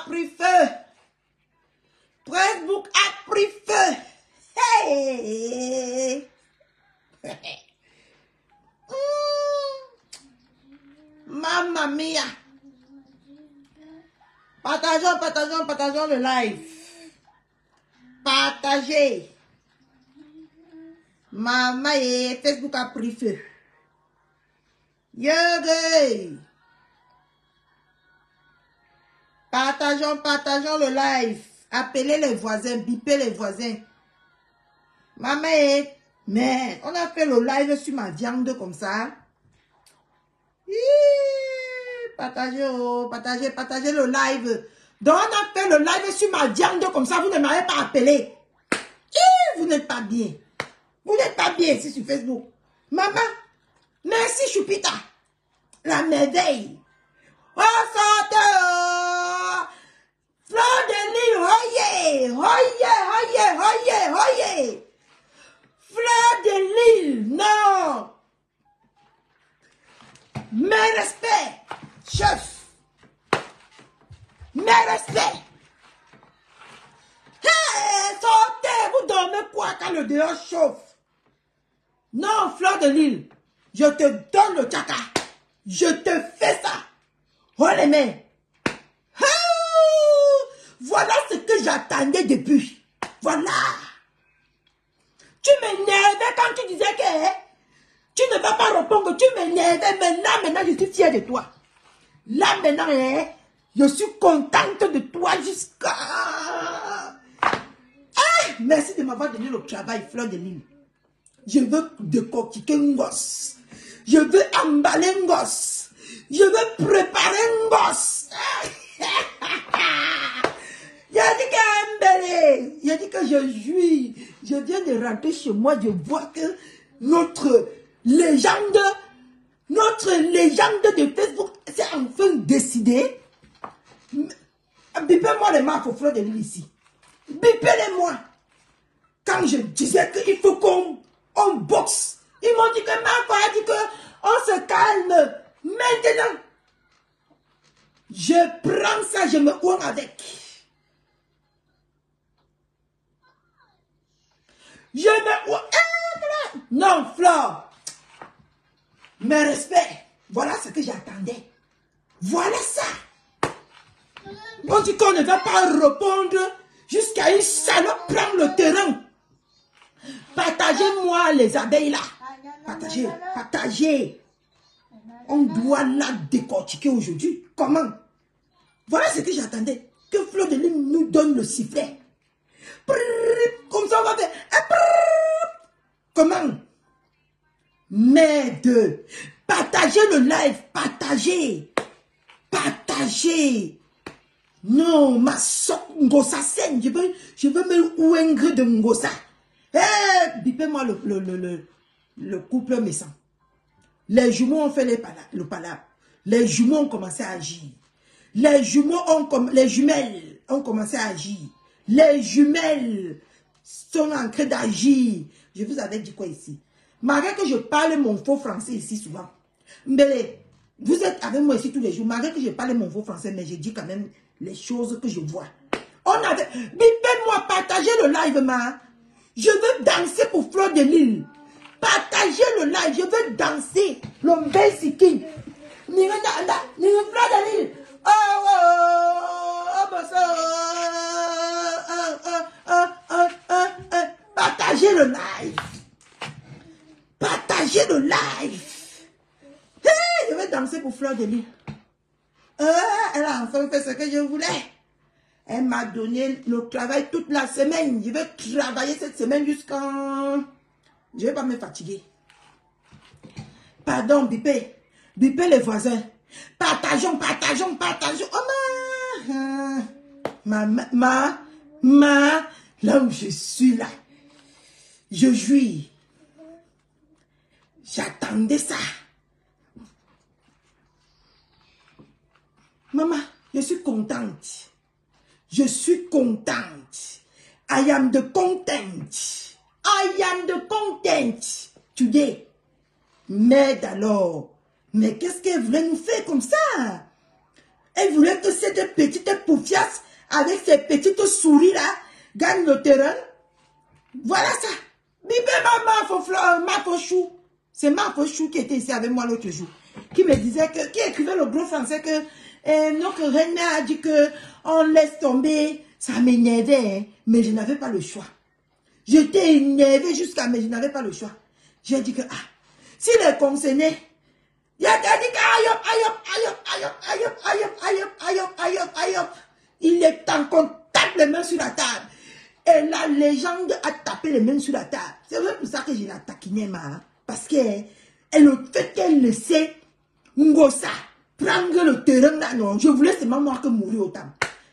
a pris feu. Facebook a pris feu. Hey. Mamma mia. Partageons le live. Partagez. Maman et Facebook a pris feu. Yogé. Partageons le live. Appelez les voisins, bipez les voisins. Maman et... Mais on a fait le live sur ma viande comme ça. Partagez le live. Donc on a fait le live sur ma viande comme ça. Vous ne m'avez pas appelé. Vous n'êtes pas bien. Vous n'êtes pas bien ici sur Facebook. Maman, merci Choupita. La merveille. Oh, sortez. Fleur de Lille, oyez. Fleur de Lille, non. Mes respects, chef. Mes respects. Hey, sortez, vous dormez quoi quand le dehors chauffe? Non, Fleur de Lille, je te donne le tchaka. Je te fais ça. Oh les mains. Voilà ce que j'attendais depuis. Voilà. Tu m'énervais quand tu disais que tu ne vas pas répondre. Tu m'énervais. Maintenant, je suis fière de toi. Là, maintenant, je suis contente de toi jusqu'à... Merci de m'avoir donné le travail, Fleur de Lille. Je veux décortiquer un gosse. Je veux emballer un gosse. Je veux préparer un gosse. J'ai dit qu'embellé. J'ai dit que je jouis. Je viens de rentrer chez moi. Je vois que notre légende de Facebook s'est enfin décidée. Bipez-moi les marques au Fleur de Lille ici. Bipez-les-moi. Quand je disais qu'il faut qu'on boxe, ils m'ont dit que Marco a dit qu'on se calme. Maintenant, je prends ça, je me cours avec. Je me... Non, Flore. Mes respects. Voilà ce que j'attendais. Voilà ça. On dit qu'on ne va pas répondre jusqu'à une salope prendre le terrain. Partagez-moi les abeilles là. Partagez. On doit la décortiquer aujourd'hui. Comment? Voilà ce que j'attendais. Que Fleur de Lille nous donne le sifflet. Comme ça on va faire. Comment? Merde. Partagez le live. Partagez. Non, ma soeur Ngosa scène. Je veux me ouengre de Ngosa. Bipez-moi le couple méchant. Les jumeaux ont fait le palabre. Les jumeaux ont commencé à agir. Les jumelles ont commencé à agir. Les jumelles sont en train d'agir. Je vous avais dit quoi ici? Malgré que je parle mon faux français ici souvent. Mais vous êtes avec moi ici tous les jours. Malgré que je parle mon faux français, mais je dis quand même les choses que je vois. Bipez-moi, partagez le live, ma. Je veux danser pour Fleur de Lille. Partagez le live, je veux danser. Le basic. Fleur de Lille. Partagez le live. Partagez le live. Hey, je vais danser pour Fleur de Lille. Elle a enfin fait ce que je voulais. Elle m'a donné le travail toute la semaine. Je vais travailler cette semaine jusqu'à... Je ne vais pas me fatiguer. Pardon, bipez. Bipez les voisins. Partageons. Oh, là où je suis là. Je jouis. J'attendais ça. Maman, je suis contente. Je suis contente. I am the content. Today. Mais alors, mais qu'est-ce qu'elle voulait nous faire comme ça? Elle voulait que cette petite poufiasse, avec ses petites souris là, gagne le terrain. Voilà ça. Bibé Marco Chou. C'est Marco Chou qui était ici avec moi l'autre jour. Qui me disait que, qui écrivait le gros français que notre reine a dit que on laisse tomber. Ça m'énervait, hein, mais je n'avais pas le choix. J'étais énervée jusqu'à, mais je n'avais pas le choix. J'ai dit que, ah, si les concernés, il y a qu'à dire que, il est en contact les mains sur la table. Et la légende a tapé les mains sur la table. C'est vrai pour ça que je la taquinais, hein, parce que le fait qu'elle laissait Ngosa prendre le terrain là, non, je voulais seulement moi que mourir au tam.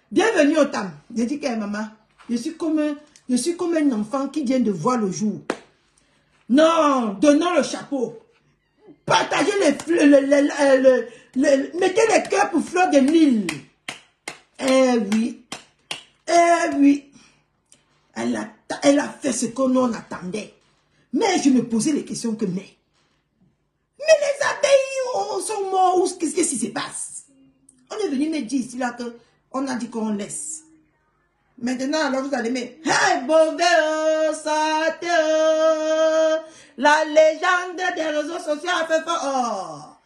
Bienvenue au tam. J'ai dit que maman, je suis comme un enfant qui vient de voir le jour. Non, donnons le chapeau. Partagez mettez les cœurs pour Fleur de Lille. Eh oui. Eh oui. Elle a fait ce que l'on attendait. Mais je me posais les questions que mais les abeilles sont morts. Qu'est-ce qui se passe? On est venu me dire ici là que on a dit qu'on laisse. Maintenant, alors vous allez mettre hey, Beauvais, sortez, la légende des réseaux sociaux a fait fort.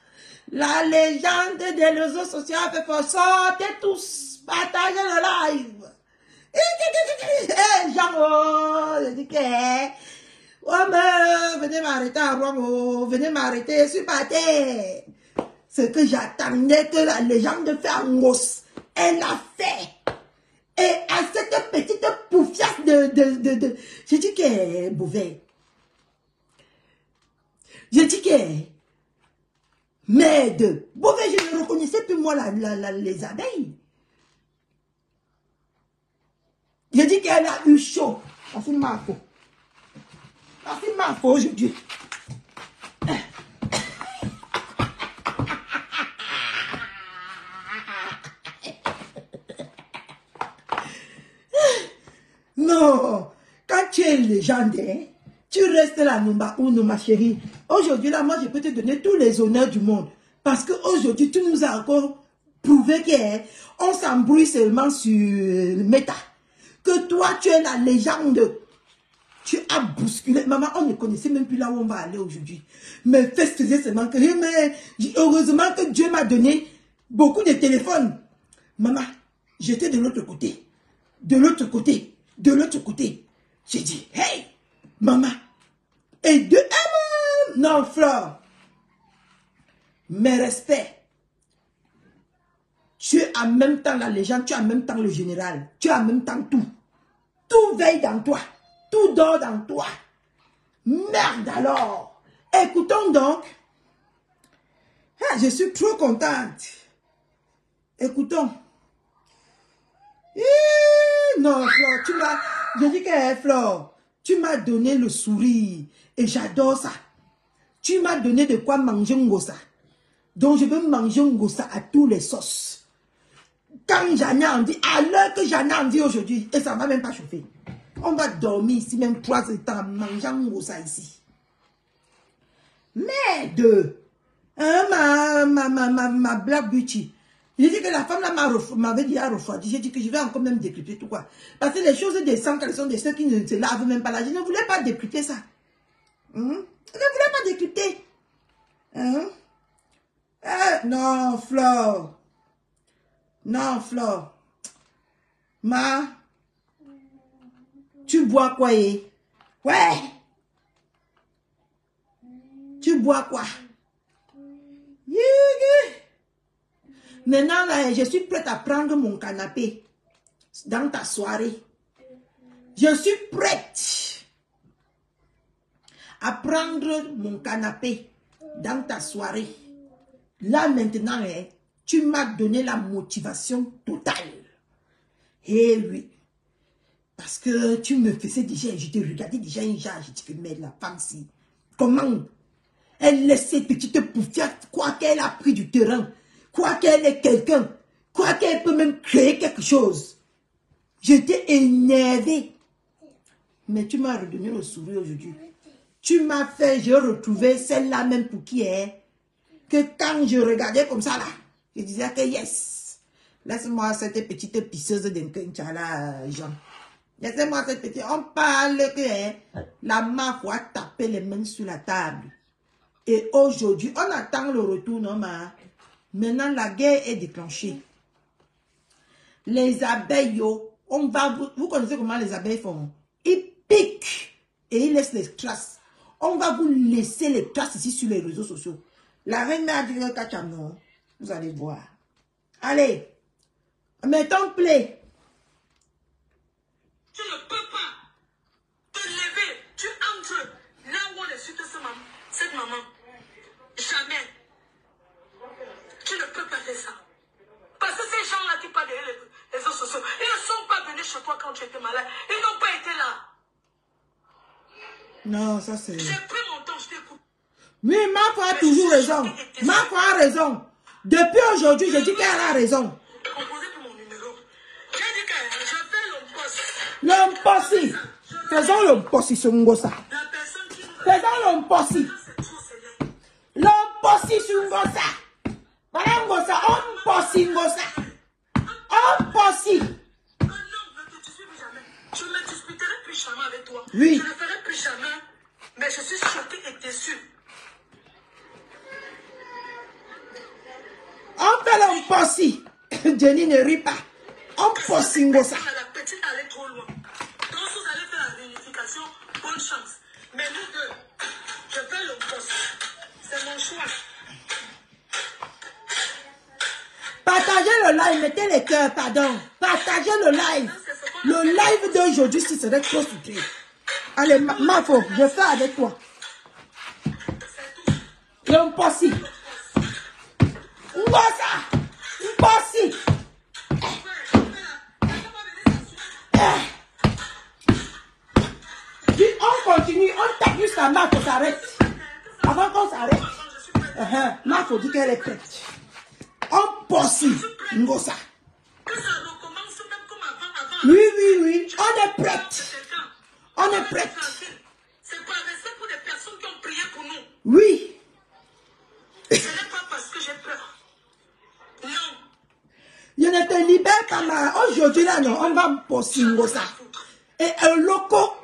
La légende des réseaux sociaux a fait fort. Sortez tous, partagez le live. Eh, Jean, je dis que oh, mais venez m'arrêter à Rome, venez m'arrêter, je suis parti. Ce que j'attendais que la légende fait en os, elle a fait. Et à cette petite poufiasse j'ai dit que Beauvais. J'ai dit que merde. Beauvais, je ne reconnaissais plus moi les abeilles. J'ai dit qu'elle a eu chaud. Merci Marco. Merci Marco aujourd'hui. Non, quand tu es légendaire, tu restes là, ma chérie. Aujourd'hui, là, moi, je peux te donner tous les honneurs du monde. Parce qu'aujourd'hui, tu nous as encore prouvé qu'on s'embrouille seulement sur le méta. Que toi, tu es la légende. Tu as bousculé. Maman, on ne connaissait même plus là où on va aller aujourd'hui. Mais faisait seulement que... Mais heureusement que Dieu m'a donné beaucoup de téléphones. Maman, j'étais de l'autre côté. De l'autre côté. De l'autre côté. J'ai dit, hey, maman. Et non, Flore. Mes respects. Tu es en même temps la légende, tu es en même temps le général. Tu es en même temps tout. Tout veille dans toi. Tout dort dans toi. Merde alors. Écoutons donc. Ah, je suis trop contente. Écoutons. Non, Flore, tu m'as... Je dis que Flore, tu m'as donné le sourire. Et j'adore ça. Tu m'as donné de quoi manger un gossa. Donc je veux manger un gossa à tous les sauces. Quand j'en ai envie, à l'heure que j'en ai envie aujourd'hui, et ça ne va même pas chauffer. On va dormir ici, même 3 heures de temps, mangeant un gossa ici. Merde! Hein, ma Black Beauty. J'ai dit que la femme là m'avait dit à refroidi. J'ai dit que je vais encore même décrypter tout quoi. Parce que les choses descendent, elles sont des ceux qui ne se lavent même pas là. Je ne voulais pas décrypter ça. Je ne voulais pas décrypter. Non, Flore. Non, Flore. Tu bois quoi, Ouais. Tu bois quoi? Maintenant, là, je suis prête à prendre mon canapé dans ta soirée. Je suis prête à prendre mon canapé dans ta soirée. Là, maintenant, tu m'as donné la motivation totale. Eh oui. Parce que tu me faisais déjà, je te regardais déjà un genre, je te fais, mais la femme-ci, comment elle laisse cette petite poufière, quoi qu'elle a pris du terrain, quoi qu'elle est quelqu'un, quoi qu'elle peut même créer quelque chose. J'étais énervée. Mais tu m'as redonné le sourire aujourd'hui. Tu m'as fait, j'ai retrouvé celle-là même pour qui est. Que quand je regardais comme ça là, je disais que yes. Laisse-moi cette petite pisseuse d'Inkenchala, Jean. Laissez-moi cette petite... On parle que la mafia a tapé les mains sur la table. Et aujourd'hui, on attend le retour, non, ma. Maintenant, la guerre est déclenchée. Les abeilles, on va... Vous connaissez comment les abeilles font? Ils piquent et ils laissent les traces. On va vous laisser les traces ici sur les réseaux sociaux. La reine a dit que Kachamon, vous allez voir. Allez, mettons play. Tu ne peux pas te lever. Tu entres là où on est sur cette maman. Jamais. Tu ne peux pas faire ça. Parce que ces gens-là qui parlent derrière les réseaux sociaux, ils ne sont pas venus chez toi quand tu étais malade. Ils n'ont pas été là. Non, ça c'est... J'ai pris mon temps, je t'écoute. Oui, Mafo a toujours raison. Mafo a raison. Depuis aujourd'hui, je dis qu'elle a raison. Composé pour mon numéro. J'ai dit que je fais l'impossible. L'impossible. Faisons l'impossible sur Ngosa. La personne qui nous Faisons l'impossible. L'impossible sur Ngosa. Voilà Ngosa. Impossible Ngosa. Impossible. Non, ne te dispute plus jamais. Je ne me disputerai plus jamais avec toi. Oui. Je ne ferai plus jamais. Mais je suis choquée et déçue. On fait l'impossible. Jenny ne rit pas. Impossible Ngosa. La petite allait trop loin. Donc vous allez faire la réunification, bonne chance. Mais nous deux, je fais l'impossible. C'est mon choix. Partagez le live, mettez les cœurs, pardon. Partagez le live. Le live d'aujourd'hui, si serait trop soutenu. Allez, Mafo, je fais avec toi. L'impossible. Ngosa. Impossible. On continue, on tape jusqu'à Mafo s'arrête. Avant qu'on s'arrête. Mafo dit qu'elle est prête. Impossible. Ngosa. Que ça recommence même comme avant. Oui, oui, oui. On est prête. On est prête. C'est pas respect pour des personnes qui ont prié pour nous. Oui. Ce n'est pas parce que j'ai peur. Non. Je ne te libère pas, ma. Aujourd'hui, là, non, on va posser Ngosa. Et un loco,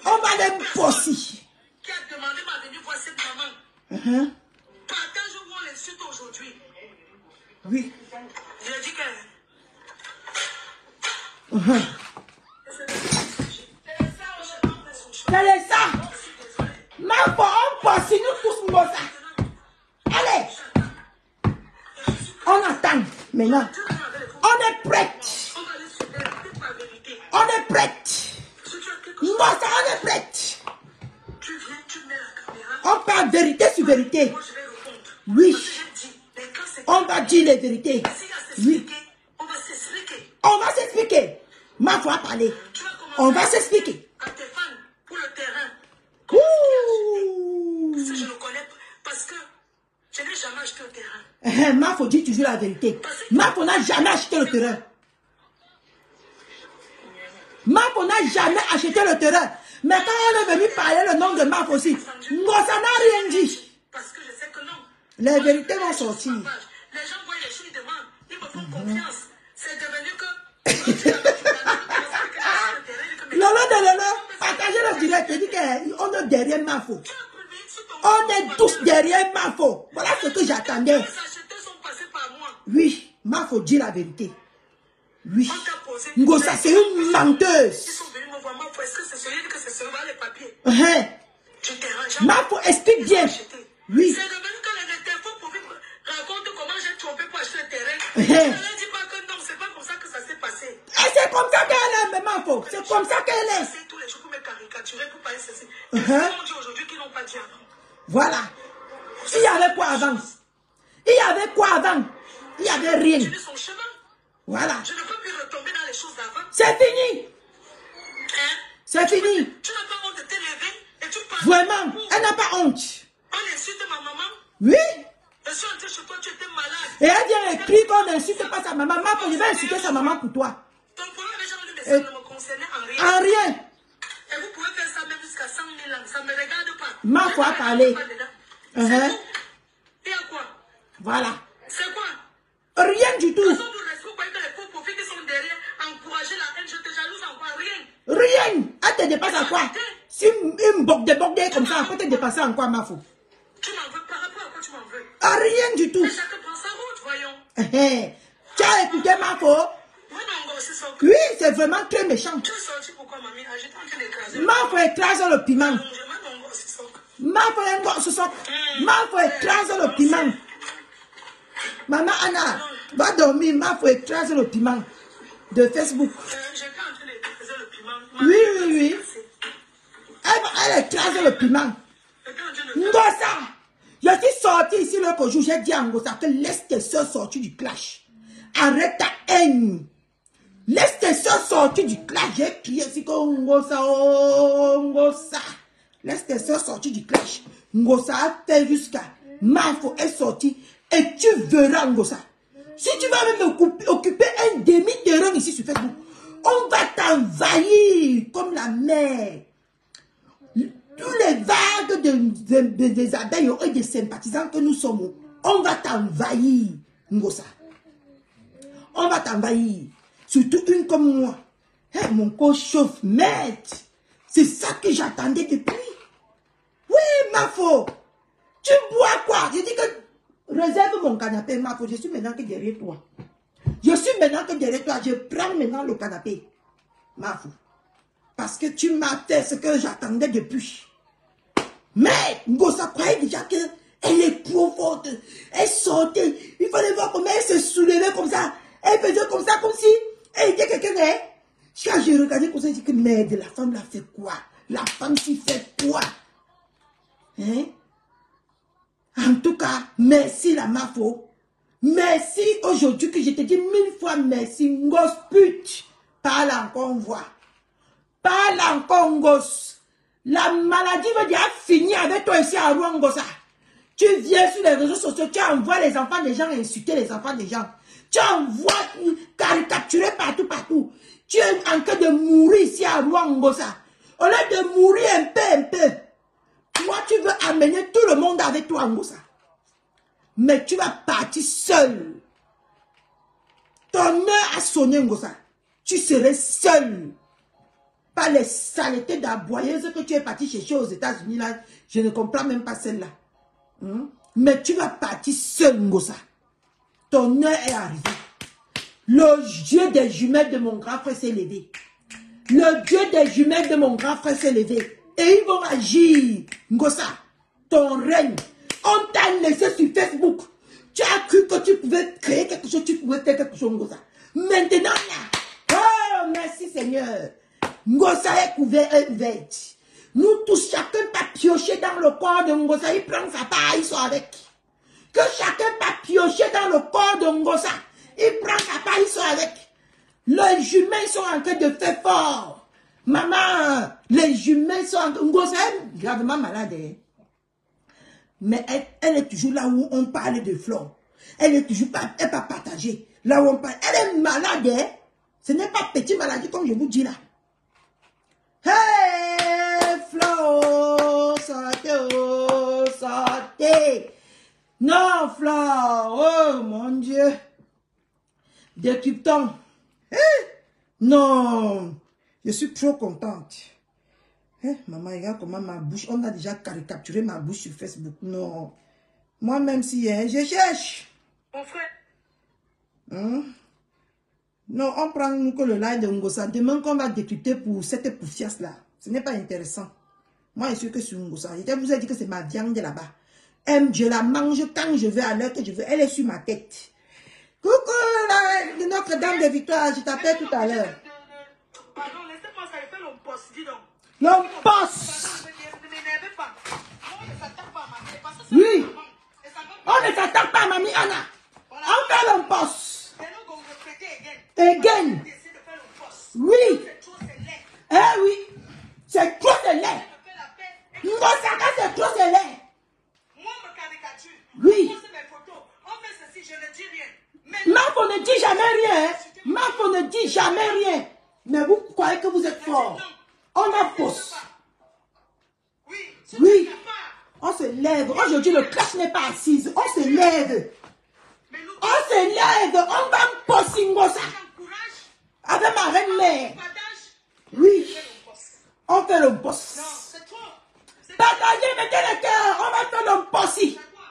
on va les posser. Qui a demandé ma venue voir cette maman. Partage où on l'insulte aujourd'hui. Oui. Je dis que... Quel est ça? Mafo, on posse, nous tous Ngosa. Allez. On attend, maintenant. On est prête. On est prête. Ngosa, on est prête. On parle vérité sur vérité. Oui. On va dire les vérités. Oui. On va s'expliquer. Mafo a parlé. On va s'expliquer. Pour le terrain. Si je le connais, parce que je n'ai jamais acheté le terrain. Mafo dit toujours la vérité. Mafo n'a jamais acheté le terrain. Mafo n'a jamais acheté le terrain. Mais quand on est venu parler le nom de Mafo aussi, Ngosa n'a rien dit. Parce que je sais que non. Les vérités vont sortir. Les gens voient les choses, ils demandent, ils me font confiance. C'est devenu que... Lolo de Lolo, partagez le direct. Je dis qu'on est derrière Mafo. On est tous derrière Mafo. Voilà ce que j'attendais. Les acheteurs sont passés par moi. Oui, Mafo dit la vérité. Oui. On t'a posé... Ngosa, c'est une menteuse. Ils sont venus me voir, Mafo, est-ce que c'est celui que c'est celui là les papiers? Tu t'es rangé. Mafo, explique bien. Oui. C'est devenu que les téléphones pour me raconter comment j'ai trompé pour acheter le terrain. Je ne dis pas que non, c'est pas comme ça que ça s'est passé. Et c'est comme ça qu'elle est, Mafo. C'est comme ça qu'elle est. C'est tous les jours pour me caricaturer, pour parler ceci. Ils m'ont dit aujourd'hui qu'ils n'ont pas dit avant. Voilà. Il y avait quoi avant? Il y avait quoi avant? Il n'y avait rien. Tu son chemin. Voilà. Je ne peux plus retomber dans les choses d'avant. C'est fini. Hein? C'est fini. Tu n'as pas honte de t'élever et tu parles. Vraiment, elle n'a pas honte. On insulte ma maman. Oui. Je suis entrée chez toi, tu étais malade. Et elle vient écrire qu'on n'insulte pas sa maman. Mafo, je vais insulter sa maman pour toi. Ton problème avec Jean-Louis Messi ne me concernait en rien. En rien. Et vous pouvez faire ça même jusqu'à 100 000 ans. Ça ne me regarde pas. Mafo a parlé. C'est tout. Et à quoi? Voilà. C'est quoi? Rien du tout. Vous croyez que les faux profils qui sont derrière encourager la haine, je te jalouse encore rien. Rien. Elle te dépasse à quoi? Si une débordée comme ça, elle peut te dépasser en quoi, ma fou? Tu m'en veux par rapport à quoi tu m'en veux? À rien du tout. Mais chacun prend sa route, voyons. Tu as écouté ma fou? Oui, c'est vraiment très méchant. Tu es sorti pourquoi, mamie? J'étais en train d'écraser. Ma fou écrase le piment. Ma fou écrase le piment. Maman Anna, va dormir, ma fou écrase le piment de Facebook. J'étais en train d'écraser le piment. Oui. Elle écrase le piment. Ngosa, je suis sorti ici l'autre jour, j'ai dit à Ngosa que laisse tes soeurs sortir du clash. Arrête ta haine. Laisse tes soeurs sortir du clash. J'ai crié ici que Ngosa, oh Ngosa. Laisse tes soeurs sortir du clash. Ngosa a fait jusqu'à Mafo est sorti et tu verras Ngosa. Si tu vas même occuper un demi-terrain ici sur Facebook, on va t'envahir comme la mer. Tous les vagues des abeilles et des sympathisants que nous sommes, on va t'envahir, Ngosa. On va t'envahir. Surtout une comme moi. Hey, mon corps chauffe, maître. C'est ça que j'attendais depuis. Oui, Mafo. Tu bois quoi? Je dis que réserve mon canapé, Mafo. Je suis maintenant que derrière toi. Je suis maintenant que derrière toi. Je prends maintenant le canapé, Mafo. Parce que tu m'as fait ce que j'attendais depuis. Mais Ngosa croyait déjà qu'elle est trop forte. Elle sortait. Il fallait voir comment elle se soulevait comme ça. Elle faisait comme ça, comme si elle était quelqu'un. Quand j'ai regardé comme ça, j'ai dit que merde, la femme l'a fait quoi? La femme s'y fait quoi? Hein? En tout cas, merci la Mafo. Merci aujourd'hui que je te dis 1000 fois merci. Ngos pute. Parle encore, on voit. Parle encore, Ngos. La maladie veut dire finir avec toi ici à Rwangosa. Tu viens sur les réseaux sociaux, tu envoies les enfants des gens insulter les enfants des gens. Tu envoies caricaturer partout. Tu es en train de mourir ici à Rwangosa. Au lieu de mourir un peu. Toi, tu veux amener tout le monde avec toi, Ngosa. Mais tu vas partir seul. Ton heure a sonné, Ngosa. Tu serais seul. Pas les saletés d'aboyeuses que tu es parti chercher aux États-Unis là. Je ne comprends même pas celle-là. Mais tu vas partir seul, Ngosa. Ton heure est arrivée. Le Dieu des jumelles de mon grand frère s'est levé. Le Dieu des jumelles de mon grand frère s'est levé. Et ils vont agir, Ngosa. Ton règne. On t'a laissé sur Facebook. Tu as cru que tu pouvais créer quelque chose, tu pouvais faire quelque chose, Ngosa. Maintenant, là. Oh, merci Seigneur. Ngosa est couvert et ouverte. Nous tous, chacun va piocher dans le corps de Ngosa. Il prend sa part, il sort avec. Que chacun va piocher dans le corps de Ngosa. Il prend sa part, il sort avec. Les jumelles sont en train de faire fort. Maman, les jumelles sont en train... Ngosa est gravement malade. Hein? Mais elle est toujours là où on parle de Flore. Elle est toujours pas, elle va partager. Là où on parle. Elle est malade. Hein? Ce n'est pas petite maladie comme je vous dis là. Hey, Flore, sortez. Non, Flore, oh mon Dieu. Décryptons. Non, je suis trop contente. Maman, regarde comment ma bouche, on a déjà caricaturé ma bouche sur Facebook. Non, moi-même si je cherche. Mon frère. Non, on prend que le live de Ngosa. Demain qu'on va décrypter pour cette poufiasse là. Ce n'est pas intéressant. Moi, je suis que sur Ngosa. Je vous ai dit que c'est ma viande là-bas. Je la mange quand je veux, à l'heure que je veux. Elle est sur ma tête. Coucou, Notre-Dame de Victoire, je t'appelle tout à l'heure. Pardon, laissez-moi ça, il fait l'omposte, dis donc. L'omposte. Ne m'énervez pas. On ne s'attaque pas à ma mère. Parce que Oui. On ne s'attaque pas à Mamie Anna. On fait l'omposte. Again. Oui. Eh oui. C'est trop de lait. Ngosa, c'est trop de lait. Moi, me caricature. Oui. On fait mes photos. On fait ceci, je ne dis rien. Mafo ne dit jamais rien. Mafo ne dit jamais rien. Mais vous croyez que vous êtes fort. On a fausse. Oui. On se lève. Aujourd'hui, le clash n'est pas assise. On se lève. On s'élève, on va poser Ngosa. Avec ma reine-mère. Oui. On fait le boss. Non, c'est trop. Partagez, mettez le cœur. On va faire le boss.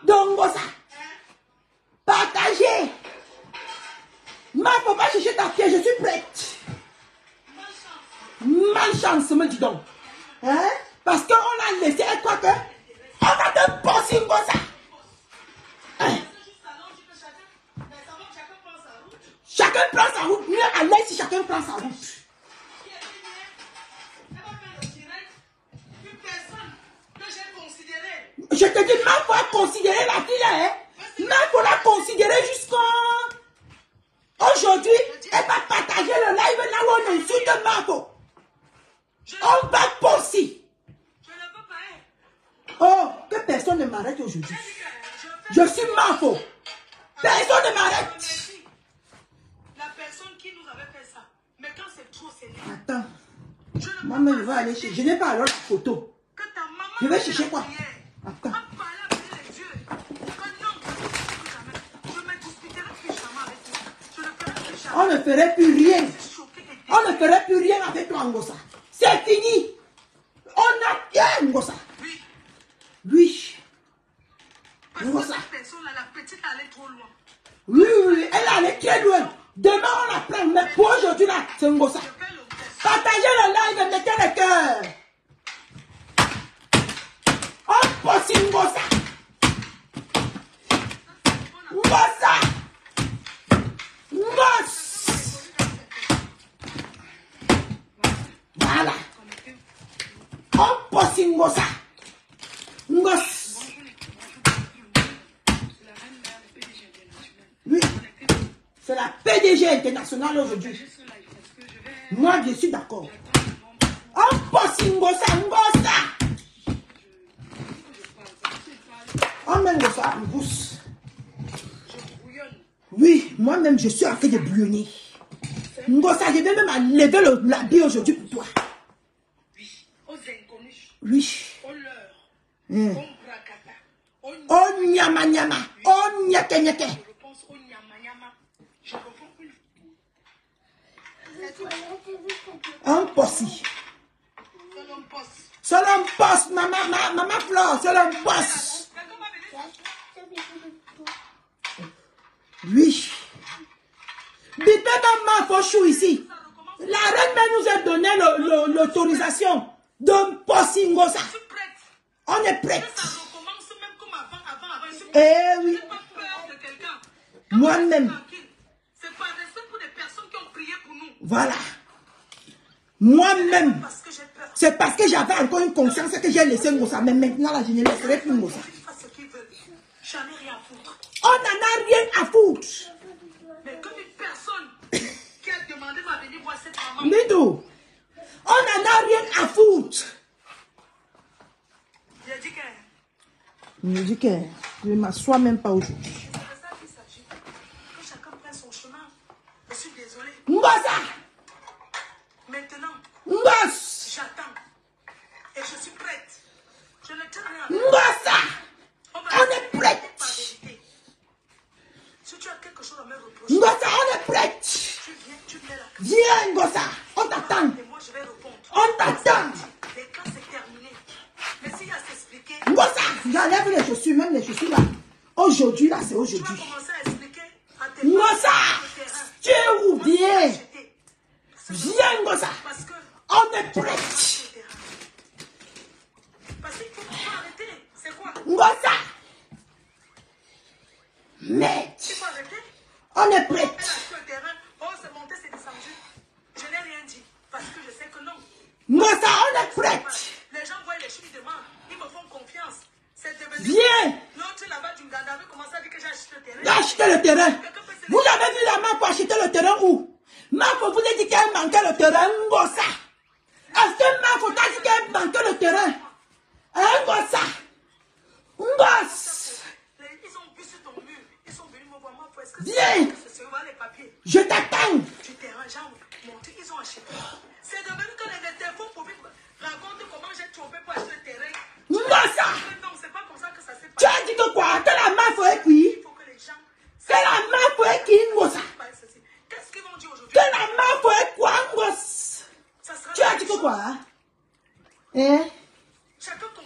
Donc, Ngosa. Partagez. Ma, faut pas chercher ta pièce, je suis prête. Malchance, me dis donc. Hein? Parce qu'on a laissé, et quoi que? On va te bosser, Ngosa. Hein? Chacun prend sa route. Mieux à l'aise si chacun prend sa route. Je te dis, ma faut considérer la fille, hein? Ma faut la considérer jusqu'à aujourd'hui. Elle va partager le live là où on insulte Marco. On va poser. Oh, que personne ne m'arrête aujourd'hui. Je suis Marco. Personne ne m'arrête. La personne qui nous avait fait ça. Mais quand c'est trop, c'est lui. Attends. Maman, je vais aller chercher. Je n'ai pas alors la photo. Que ta maman. Je vais chercher quoi? Attends. On ne ferait plus rien. On ne ferait plus rien avec toi, Ngosa. C'est fini. On a bien, Ngosa. Oui. Oui. Parce que cette personne-là, la petite, allait trop loin. Oui, oui, elle allait très loin. Demain, on la prend. Mais pour aujourd'hui, là, c'est Ngosa. Partagez le live, mettez le cœur. On pose Ngosa. Ngosa. Ngosa. Voilà. On pose Ngosa. Ngosa. Oui. C'est la PDG internationale aujourd'hui. Moi, je suis d'accord. On pose Ngosa. Ngosa. On met Ngosa en bouche. Oui, moi-même, je suis en train de bouillonner. Ngosa, je vais même enlever l'habit aujourd'hui pour toi. Oui, aux inconnus. Oui. Aux leurs. Aux bracata. Oh nyama nyama. Oh nyake nyake. Je pense au nyama nyama. Je reprends une. Un possi. Selon poste. Selon poste, maman Flore, selon poste. Oui. Bipé maman Fochou ici. La reine nous a donné l'autorisation de possi Ngosa. Je suis prête. On est prêt. Ça recommence même comme avant. Je suis prête. Eh oui. Je n'ai pas peur de quelqu'un. Moi-même. C'est par respect pour des personnes qui ont prié pour nous. Voilà. Moi-même. Parce que j'ai peur. C'est parce que j'avais encore une conscience que j'ai laissé Ngosa. Mais maintenant, là, je ne laisserai plus Ngosa. Qu'ils fassent ce qu'ils veulent. J'en ai rien à foutre. On n'en a rien à foutre. Mais comme une personne qui a demandé ma venue voir cette maman. Nido, on n'en a rien à foutre. J'ai dit que Il me dit que je ne m'assois même pas aujourd'hui. c'est de ça qu'il s'agit. Que chacun prenne son chemin. Je suis désolée. Ngosa, Maintenant, Ngosa, j'attends. Et je suis prête. Je ne tiens rien. Ngosa, on est Ma prête. vérité. Si tu as quelque chose à me reprocher, Ngosa, on est prête. tu viens là. Viens, Ngosa, on t'attend. Et moi, je vais répondre. On t'attend. Les cas, c'est terminé. Mais s'il y a à s'expliquer, Ngosa, j'enlève les chaussures, même les chaussures là. Aujourd'hui, là, c'est tu vas aujourd'hui. commencer à expliquer à tes Ngosa, terrain. tu es où? Viens. Acheter. Viens, Ngosa, Parce que on est prête. parce qu'il faut arrêter. C'est quoi? Ngosa, mais Il faut arrêter. on est Elle a prête. acheté le terrain. Oh, c'est monté, c'est descendu. Je n'ai rien dit. Parce que je sais que non. Ngosa, on est prête. Les gens voient les choses, ils demandent. Ils me font confiance. C'est devenu. Viens. L'autre là-bas du Ghana avait commencé à dire que j'ai acheté le terrain. J'ai acheté le terrain. Vous avez vu la main pour acheter le terrain où? Marco vous a dit qu'elle manquait le terrain. Ngosa. Est-ce que Marco t'a dit qu'elle manquait le terrain? Ngosa. Ngosa. Ils ont vu sur ton mur. Ils sont venus me voir. Moi, est-ce que Viens. c'est voir les papiers Je t'attends. du terrain? J'ai monté, ils ont acheté. C'est devenu que les infos racontent comment j'ai trompé pour acheter le terrain. Ngosa. Non, c'est pas comme ça que ça s'est Tu passé. as dit que quoi? Que la main faut cuire. Il faut que les gens. Que la main faut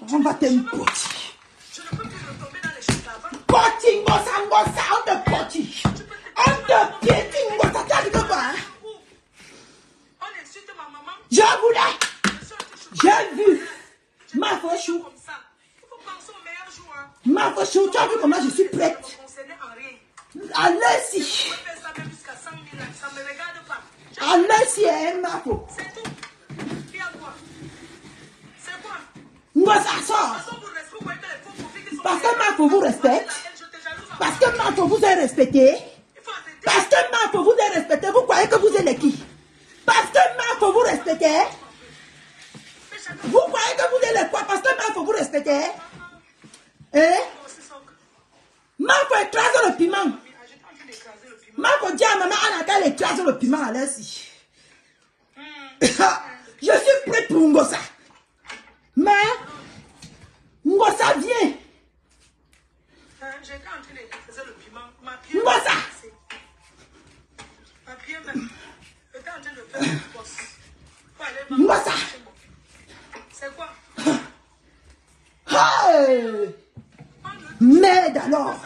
On va t'impoter. Je ne peux plus retomber dans les choses d'avant. Poti, ngosa, on te poti. On te piétine, ngosa, tu as dit que quoi? On insulte ma maman. Je voulais. J'ai vu. Ma fauchou. Comme ça. Il faut penser au meilleur jour. Hein. Ma fauchou, tu as vu comment je suis prête? Ne me concernait en rien. Allez-y. Je peux faire ça même jusqu'à 100 000 ans. Ça ne me regarde pas. Allez-y, hein, ma fauchou. C'est tout. Il y a quoi? C'est quoi? Ngosa, sort. Parce que ma fauchou vous respecte. Parce que ma fauchou vous est respecté. Parce que ma fauchou vous est respecté. Vous croyez que vous êtes qui? Parce que ma fauchou vous respectez. Vous croyez que vous êtes quoi? Parce que ma fauchou vous respectez. Hein? Ma fauchou écrase le piment. Ma fauchou dit à maman Anna qu'elle écrase le piment. Allez-y. Je suis prête pour Ngosa. Mais Ngosa vient. J'étais en train d'écraser le piment. Ngosa. Ma pied même. J'étais en train de faire une poste. Ngosa. C'est quoi? Hey! Merde alors.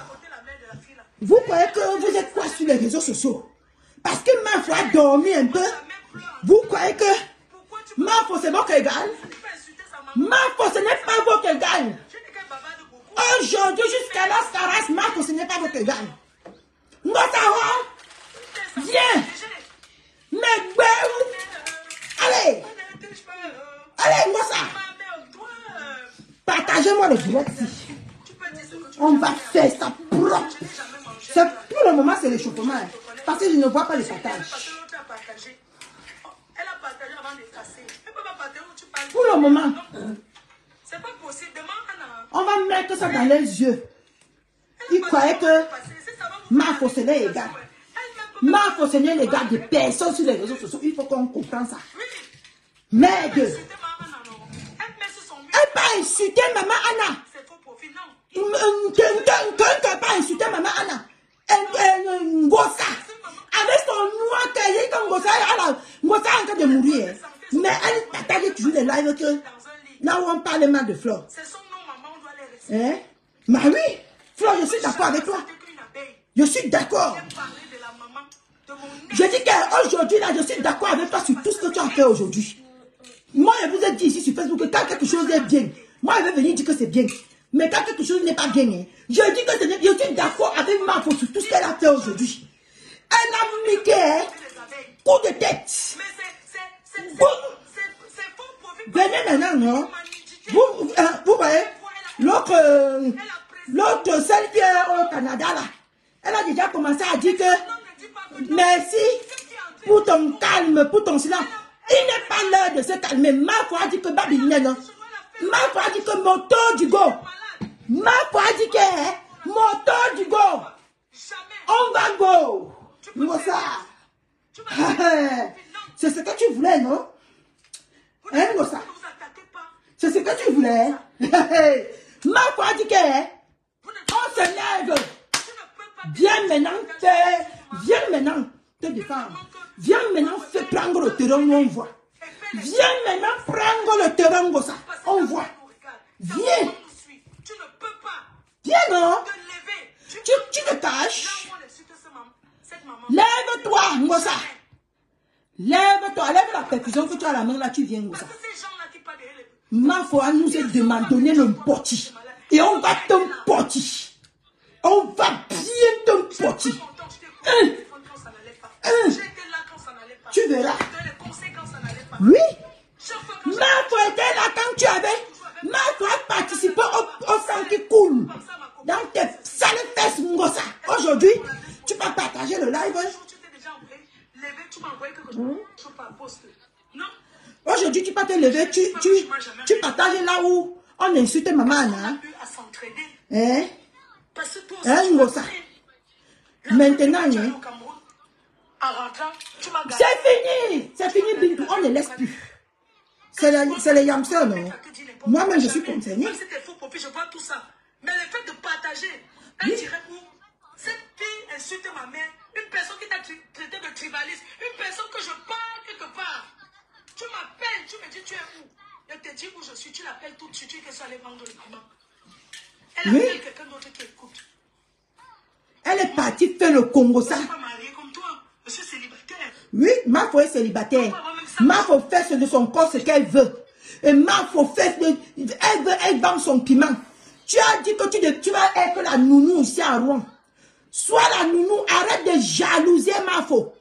Vous croyez que vous êtes quoi sur les réseaux sociaux? Parce que ma foi a dormi un peu. Vous croyez que ma foi c'est votre égal? Ma foi ce n'est pas votre égal. Aujourd'hui jusqu'à la Saras, ma foi ce n'est pas votre égal. Ngosa, viens. Mais allez. Allez, Ngosa. Partagez-moi le direct ici. On va faire ça propre. Pour le moment, c'est l'échauffement. Hein, parce que je ne vois pas le partage. Pour le moment, on va mettre ça dans les yeux. Ils croyaient que ma fausse n'est égale. Ma fausse n'est l'égale de personnes sur les réseaux sociaux. Il faut qu'on comprenne ça. Merde. Elle pas insulté maman Anna. Tu n'as pas insulté maman Anna. Ngosa. Avec son noir cahier comme Ngosa est en train de mourir. Mais elle partage toujours les lives que là où on parle mal de Flore. Hein? Bah oui. Flore, je suis d'accord avec toi. Je suis d'accord. Je dis qu'aujourd'hui, là, je suis d'accord avec toi sur tout ce que tu as fait aujourd'hui. Moi, je vous ai dit ici sur Facebook que quand quelque chose est bien, moi, je vais venir dire que c'est bien. Mais quand quelque chose n'est pas bien, hein, je dis que c'est bien. Je suis d'accord avec Marfo sur tout ce qu'elle a fait aujourd'hui. Elle a mis un coup de tête. Venez maintenant, non? Vous voyez, l'autre, celle qui est au Canada, là, elle a déjà commencé à dire que merci pour ton calme, pour ton silence. Il n'est pas l'heure de se calmer. Marfo a dit que Babylone, non? Marfo a dit que moto du go. Marfo a dit que moto du go. On va go. Ngosa. C'est ce que tu voulais, non? Hein, Ngosa? C'est ce que tu voulais. Marfo a dit que on se lève. Viens maintenant te défendre. Viens maintenant prendre le terrain où on voit. Viens maintenant prendre le terrain Ngosa. On voit. Viens. Viens, non? Tu te caches. Lève-toi, Ngosa. Lève-toi. Lève la perfusion que tu as à la main là. Tu viens, Ngosa. Ma foi nous a demandé le poti. Et on va te poti. On va bien te poti. Tu verras. Oui. Marfo était là quand tu avais. Marfo a participé au sang qui coule dans tes sales fesses, Ngosa. Aujourd'hui, tu vas partager le live. Aujourd'hui, tu vas te lever. Tu partages là où on insulte maman Anna. Hein? Hein, Ngosa? Maintenant, hein? C'est fini, Bintou, on ne laisse plus. C'est les yamsers, non? Moi-même, je suis concernée. Je vois tout ça. Mais le fait de partager, elle dirait où cette fille insulte ma mère, une personne qui t'a traité de tribaliste, une personne que je parle quelque part. Tu m'appelles, tu me dis tu es où? Elle te dit où je suis, tu l'appelles tout de suite, tu dis que ça allait vendre le piment. Elle appelle quelqu'un d'autre qui écoute. Elle est partie faire le Congo ça. Je ne suis pas mariée comme toi, je suis célibataire. Oui, Mafo est célibataire. Mafo fait de son corps ce qu'elle veut. Et Mafo fait, elle vend son piment. Tu as dit que tu vas être la nounou ici à Rouen. Sois la nounou, arrête de jalouser Mafo.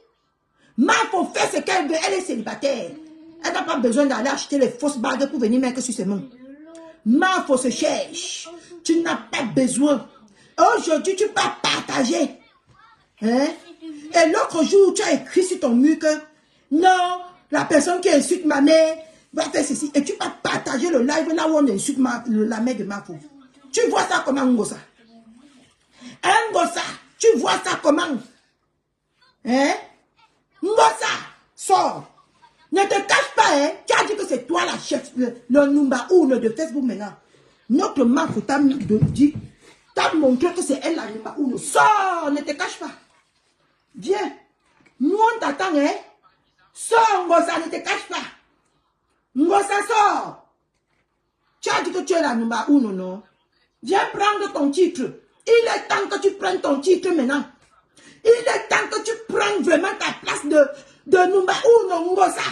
Mafo fait ce qu'elle veut, elle est célibataire. Elle n'a pas besoin d'aller acheter les fausses bagues pour venir mettre sur ses mains. Mafo se cherche. Tu n'as pas besoin. Aujourd'hui, tu peux partager. Hein? Et l'autre jour, tu as écrit sur ton mur que non, la personne qui insulte ma mère va faire ceci. Et tu vas partager le live là où on insulte la mère de Mafo. Tu vois ça comment, Ngosa? Ngosa, tu vois ça comment? Hein? Ngosa, sors. Ne te cache pas, hein? Tu as dit que c'est toi la chef, le Numba Uno de Facebook maintenant. Notre Mafo t'a dit, t'as montré que c'est elle la Numba Uno. Sors, ne te cache pas. Viens. Nous on t'attend, hein? Sors, Ngosa, ne te cache pas. Ngosa, sors. Tu as dit que tu es la Numba Uno, non? Viens prendre ton titre. Il est temps que tu prennes ton titre maintenant. Il est temps que tu prennes vraiment ta place de Numba Uno, Ngosa.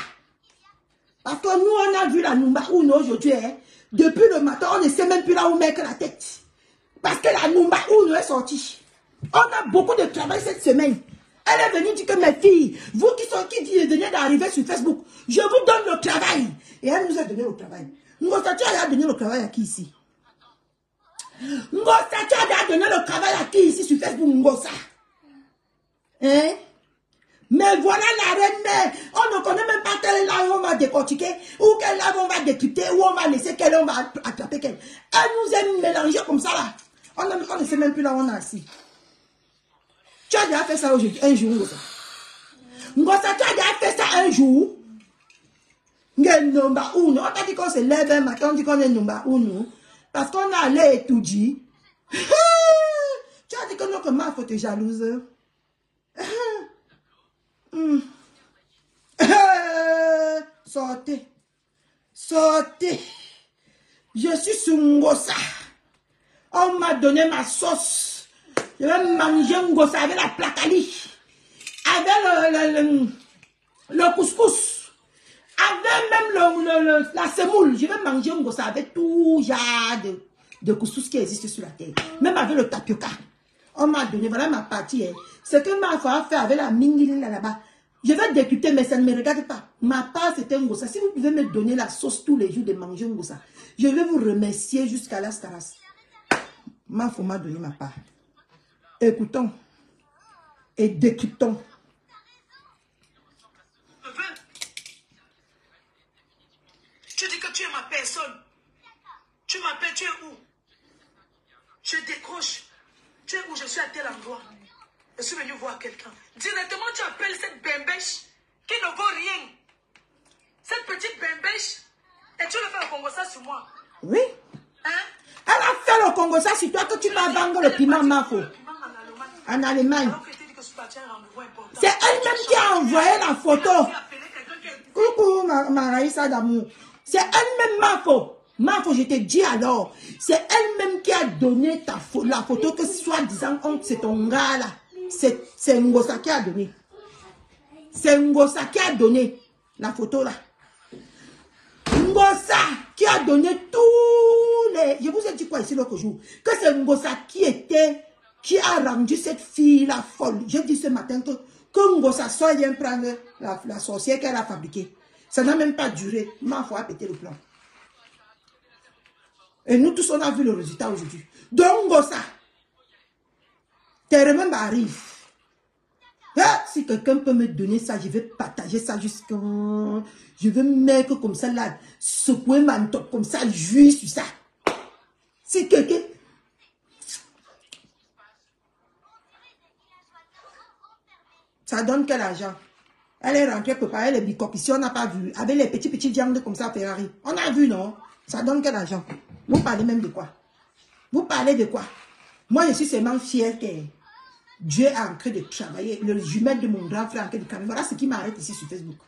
Parce que nous, on a vu la Numba Uno aujourd'hui. Hein? Depuis le matin, on ne sait même plus là où mettre la tête. Parce que la Numba Uno est sortie. On a beaucoup de travail cette semaine. Elle est venue dire que mes filles, vous qui venez d'arriver sur Facebook, je vous donne le travail. Et elle nous a donné le travail. Ngosa, tu as donné le travail à qui ici? Ngosa, tu as donné le travail à qui ici sur Facebook, Ngosa? Hein? Mais voilà la reine mère. On ne connaît même pas quelle là on va décortiquer, ou quelle là on va décrypter, ou on va laisser quelle on va attraper quelle. Elle nous aime mélanger comme ça là. On ne sait même plus là où on est assis. Tu as déjà fait ça aujourd'hui, un jour, Ngosa. Ngosa, tu as déjà fait ça un jour. Numba Uno. On t'a dit qu'on se lève un matin, on dit qu'on est Numba Uno. Parce qu'on a allé étudier. Tu as dit que notre Mafo te jalouse. Sortez. Sortez. Je suis sur Ngosa. On m'a donné ma sauce. Je vais manger Ngosa avec la placali. Avec le couscous. Avec même la semoule. Je vais manger Ngosa avec tout genre de couscous qui existe sur la terre. Même avec le tapioca. On m'a donné, voilà ma partie. Hein. Ce que ma femme a fait avec la mingili là-bas. Je vais décrypter, mais ça ne me regarde pas. Ma part, c'était Ngosa. Si vous pouvez me donner la sauce tous les jours de manger Ngosa, je vais vous remercier jusqu'à la staras. Ma femme m'a donné ma part. Écoutons et décryptons. Tu dis que tu es ma personne. Tu m'appelles, tu es où? Je décroche. Tu es où? Je suis à tel endroit. Je suis venu voir quelqu'un. Directement, tu appelles cette bembèche qui ne vaut rien. Cette petite bembèche. Et tu le fais au Congo ça sur moi. Oui. Hein? Elle a fait le Congo ça sur toi que tu vas vendre le piment Mafo. En Allemagne. C'est elle-même qui a envoyé la photo. Coucou, Maraïsa d'amour. C'est elle-même Mafo. Mafo, je te dis alors. C'est elle-même qui a donné la photo que soi-disant c'est ton gars là. C'est Ngosa qui a donné. C'est Ngosa qui a donné la photo là. Ngosa qui a donné tous les... Je vous ai dit quoi ici l'autre jour? Que c'est Ngosa qui a rendu cette fille la folle. J'ai dit ce matin que Ngosa soit vient prendre la sorcière qu'elle a fabriquée. Ça n'a même pas duré. Mafo a pété le plan. Et nous tous, on a vu le résultat aujourd'hui. Donc, Ngosa, tes remèdes arrivent. Ah, si quelqu'un peut me donner ça, je vais partager ça jusqu'à... Je vais mettre comme ça là, secouer ma top comme ça, jouer sur ça. Si quelqu'un... Ça donne quel argent? Elle est rentrée préparer les bicoques. Ici, on n'a pas vu. Avec les petits diamants comme ça, Ferrari. On a vu, non? Ça donne quel argent? Vous parlez même de quoi? Vous parlez de quoi? Moi, je suis seulement fière que Dieu est en train de travailler. Le jumelle de mon grand frère en train de travailler. Voilà ce qui m'arrête ici sur Facebook.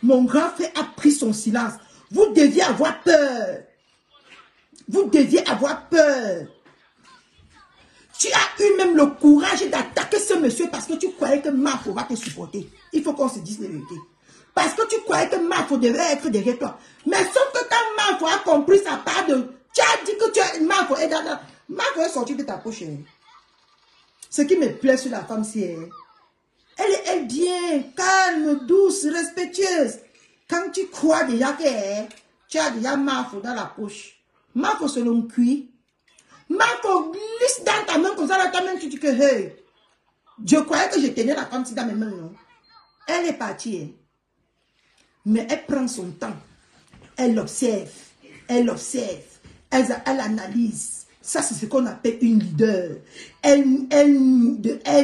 Mon grand frère a pris son silence Vous deviez avoir peur. Vous deviez avoir peur. Tu as eu même le courage d'attaquer ce monsieur parce que tu croyais que Mafo va te supporter. Il faut qu'on se dise la vérité. Parce que tu croyais que Mafo devait être derrière toi. Mais sauf que quand Mafo a compris sa part de... Tu as dit que tu as... Mafo est sorti de ta poche. Ce qui me plaît sur la femme, c'est... Elle est bien, calme, douce, respectueuse. Quand tu crois déjà que tu as déjà Mafo dans la poche. Mafo se l'on cuit. Mafo glisse dans ta main comme ça, là, ta main, tu dis que, hey, je croyais que je tenais la femme dans mes mains, non? Elle est partie, hein. Mais elle prend son temps. Elle observe, elle analyse. Ça, c'est ce qu'on appelle une leader. Elle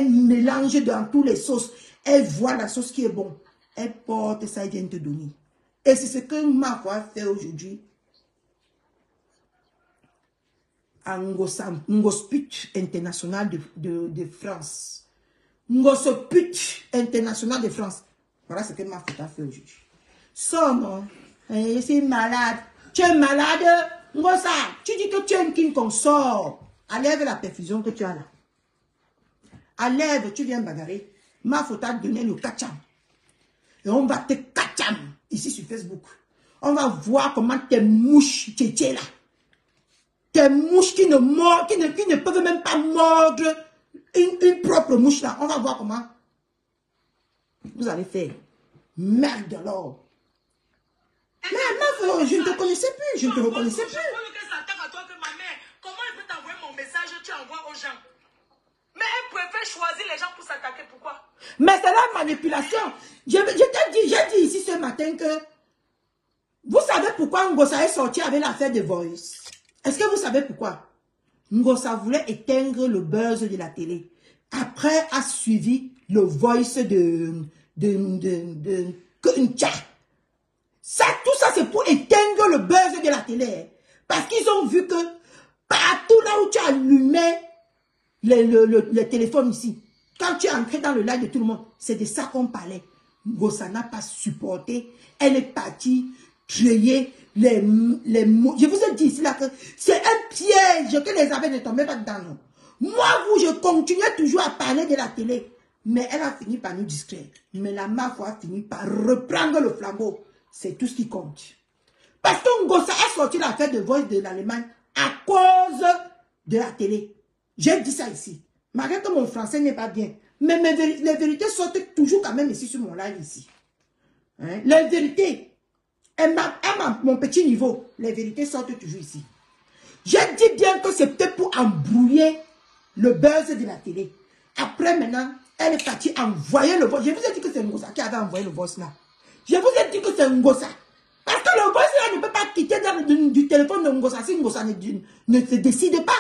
mélange dans tous les sauces. Elle voit la sauce qui est bonne. Elle porte ça et vient te donner. Et c'est ce que Mafo a fait aujourd'hui. Ngosput international de France. Ngosput international de France. Voilà ce que Mafo a fait aujourd'hui. Son, je suis malade. Tu es malade? Ngosa, tu dis que tu es un king qu'on sort. Enlève la perfusion que tu as là. Enlève, tu viens bagarrer. Mafo t'a donné le kacham. Et on va te kacham ici sur Facebook. On va voir comment tes mouches tchétchées là. Tes mouches qui ne mordent, qui ne peuvent même pas mordre une propre mouche là. On va voir comment vous allez faire. Merde alors. Mais Mafo, je ne te connaissais plus, je ne te reconnaissais plus. Comment elle peut t'envoyer mon message, tu envoies aux gens? Mais elle préfère choisir les gens pour s'attaquer, pourquoi? Mais c'est la manipulation. J'ai dit ici ce matin que vous savez pourquoi Ngosa est sorti avec l'affaire de Voice. Est-ce que vous savez pourquoi? Ngosa voulait éteindre le buzz de la télé. Après a suivi le Voice de Ncha. Tout ça c'est pour éteindre le buzz de la télé. Parce qu'ils ont vu que partout là où tu allumais le téléphone ici, quand tu es entré dans le live de tout le monde, c'est de ça qu'on parlait. Ngosa n'a pas supporté. Elle est partie créer les mots. Je vous ai dit ici là que c'est un piège que les abeilles ne tombaient pas dedans. Non. Moi, je continuais toujours à parler de la télé. Mais elle a fini par nous distraire. Mais la Mafo a fini par reprendre le flambeau. C'est tout ce qui compte. Parce que Ngosa a sorti l'affaire de Voice de l'Allemagne à cause de la télé. J'ai dit ça ici. Malgré que mon français n'est pas bien. Mais les vérités sortent toujours quand même ici sur mon live ici. Hein? Les vérités. À mon petit niveau, les vérités sortent toujours ici. J'ai dit bien que c'était pour embrouiller le buzz de la télé. Après maintenant, elle est partie envoyer le voice. Je vous ai dit que c'est Ngosa qui avait envoyé le voice là. Je vous ai dit que c'est Ngosa. Parce que le voice là ne peut pas quitter du téléphone de Ngosa si Ngosa ne se décide pas.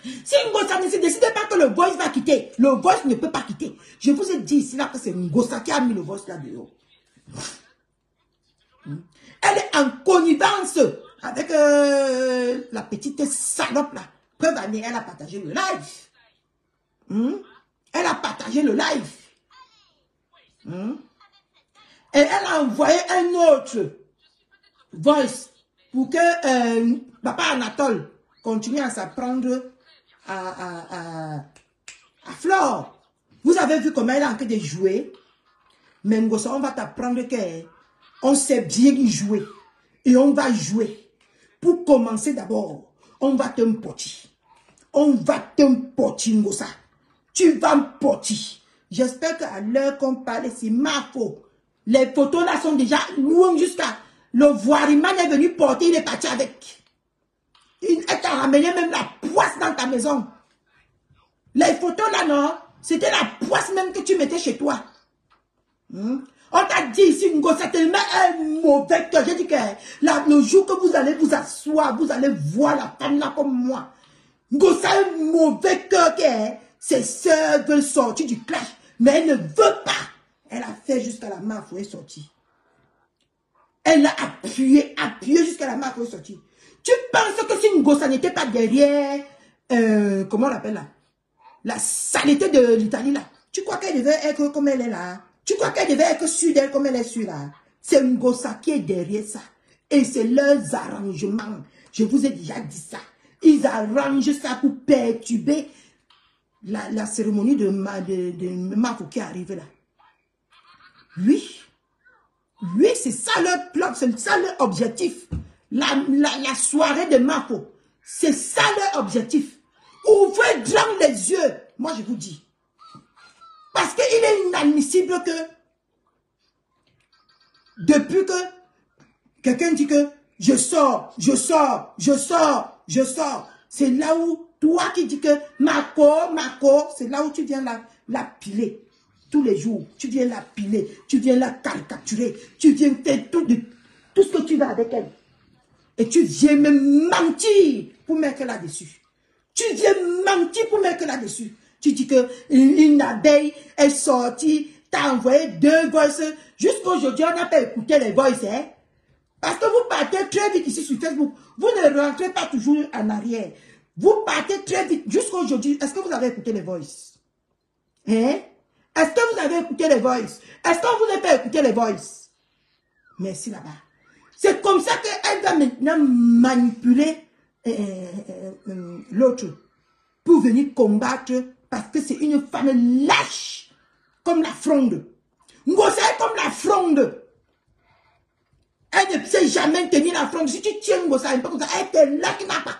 Si Ngosa ne se décide pas que le voice va quitter, le voice ne peut pas quitter. Je vous ai dit ici là que c'est Ngosa qui a mis le voice là dehors. Elle est en connivence avec la petite salope là. Preuve année, elle a partagé le live. Elle a partagé le live. Et elle a envoyé un autre voice pour que papa Anatole continue à s'apprendre à Flore. Vous avez vu comment elle a en train de jouer. Mais Ngosa, on va t'apprendre qu'on sait bien jouer. Et on va jouer. Pour commencer d'abord, on va te porter. On va te porter, Ngosa. Tu vas me porter. J'espère qu'à l'heure qu'on parle, c'est Mafo. Les photos là sont déjà loin jusqu'à... Le voiriman est venu porter, il est parti avec. Elle t'a ramené même la poisse dans ta maison. Les photos là, non, c'était la poisse même que tu mettais chez toi. On t'a dit ici, Ngosa, tellement un mauvais cœur. J'ai dit que le jour que vous allez vous asseoir, vous allez voir la femme là comme moi. Ngosa a un mauvais cœur que ses soeurs veulent sortir du clash. Mais elle ne veut pas. Elle a fait jusqu'à la Mafo est sortie. Elle a appuyé jusqu'à la Mafo est sortie. Tu penses que si Ngosa n'était pas derrière, comment on l'appelle là? La saleté de l'Italie là. Tu crois qu'elle devait être comme elle est là? Tu crois qu'elle devait être sûre d'elle comme elle est sûre là? C'est Ngosa qui est derrière ça. Et c'est leurs arrangements. Je vous ai déjà dit ça. Ils arrangent ça pour perturber la cérémonie de Mafo qui arrive là. Oui, c'est ça leur plan, c'est ça leur objectif. La soirée de Mafo, c'est ça leur objectif. Ouvrez grand les yeux, moi je vous dis. Parce qu'il est inadmissible que, depuis que quelqu'un dit que je sors, c'est là où, toi qui dis que Marco, c'est là où tu viens la piler. Tous les jours, tu viens la piler, tu viens la caricaturer, tu viens faire tout ce que tu veux avec elle. Et tu viens me mentir pour mettre là-dessus. Tu viens mentir pour mettre là-dessus. Tu dis que une abeille est sortie, t'as envoyé 2 voices. Jusqu'à aujourd'hui, on n'a pas écouté les voices. Hein? Parce que vous partez très vite ici sur Facebook. Vous ne rentrez pas toujours en arrière. Vous partez très vite. Jusqu'à aujourd'hui, est-ce que vous avez écouté les voices? Hein? Est-ce que vous avez écouté les voices? Est-ce que vous n'avez pas écouté les voices? Merci là-bas. C'est comme ça qu'elle va maintenant manipuler l'autre pour venir combattre parce que c'est une femme lâche comme la fronde. Ngosa est comme la fronde. Elle ne sait jamais tenir la fronde. Si tu tiens Ngosa un peu comme ça, elle te là qui n'a pas.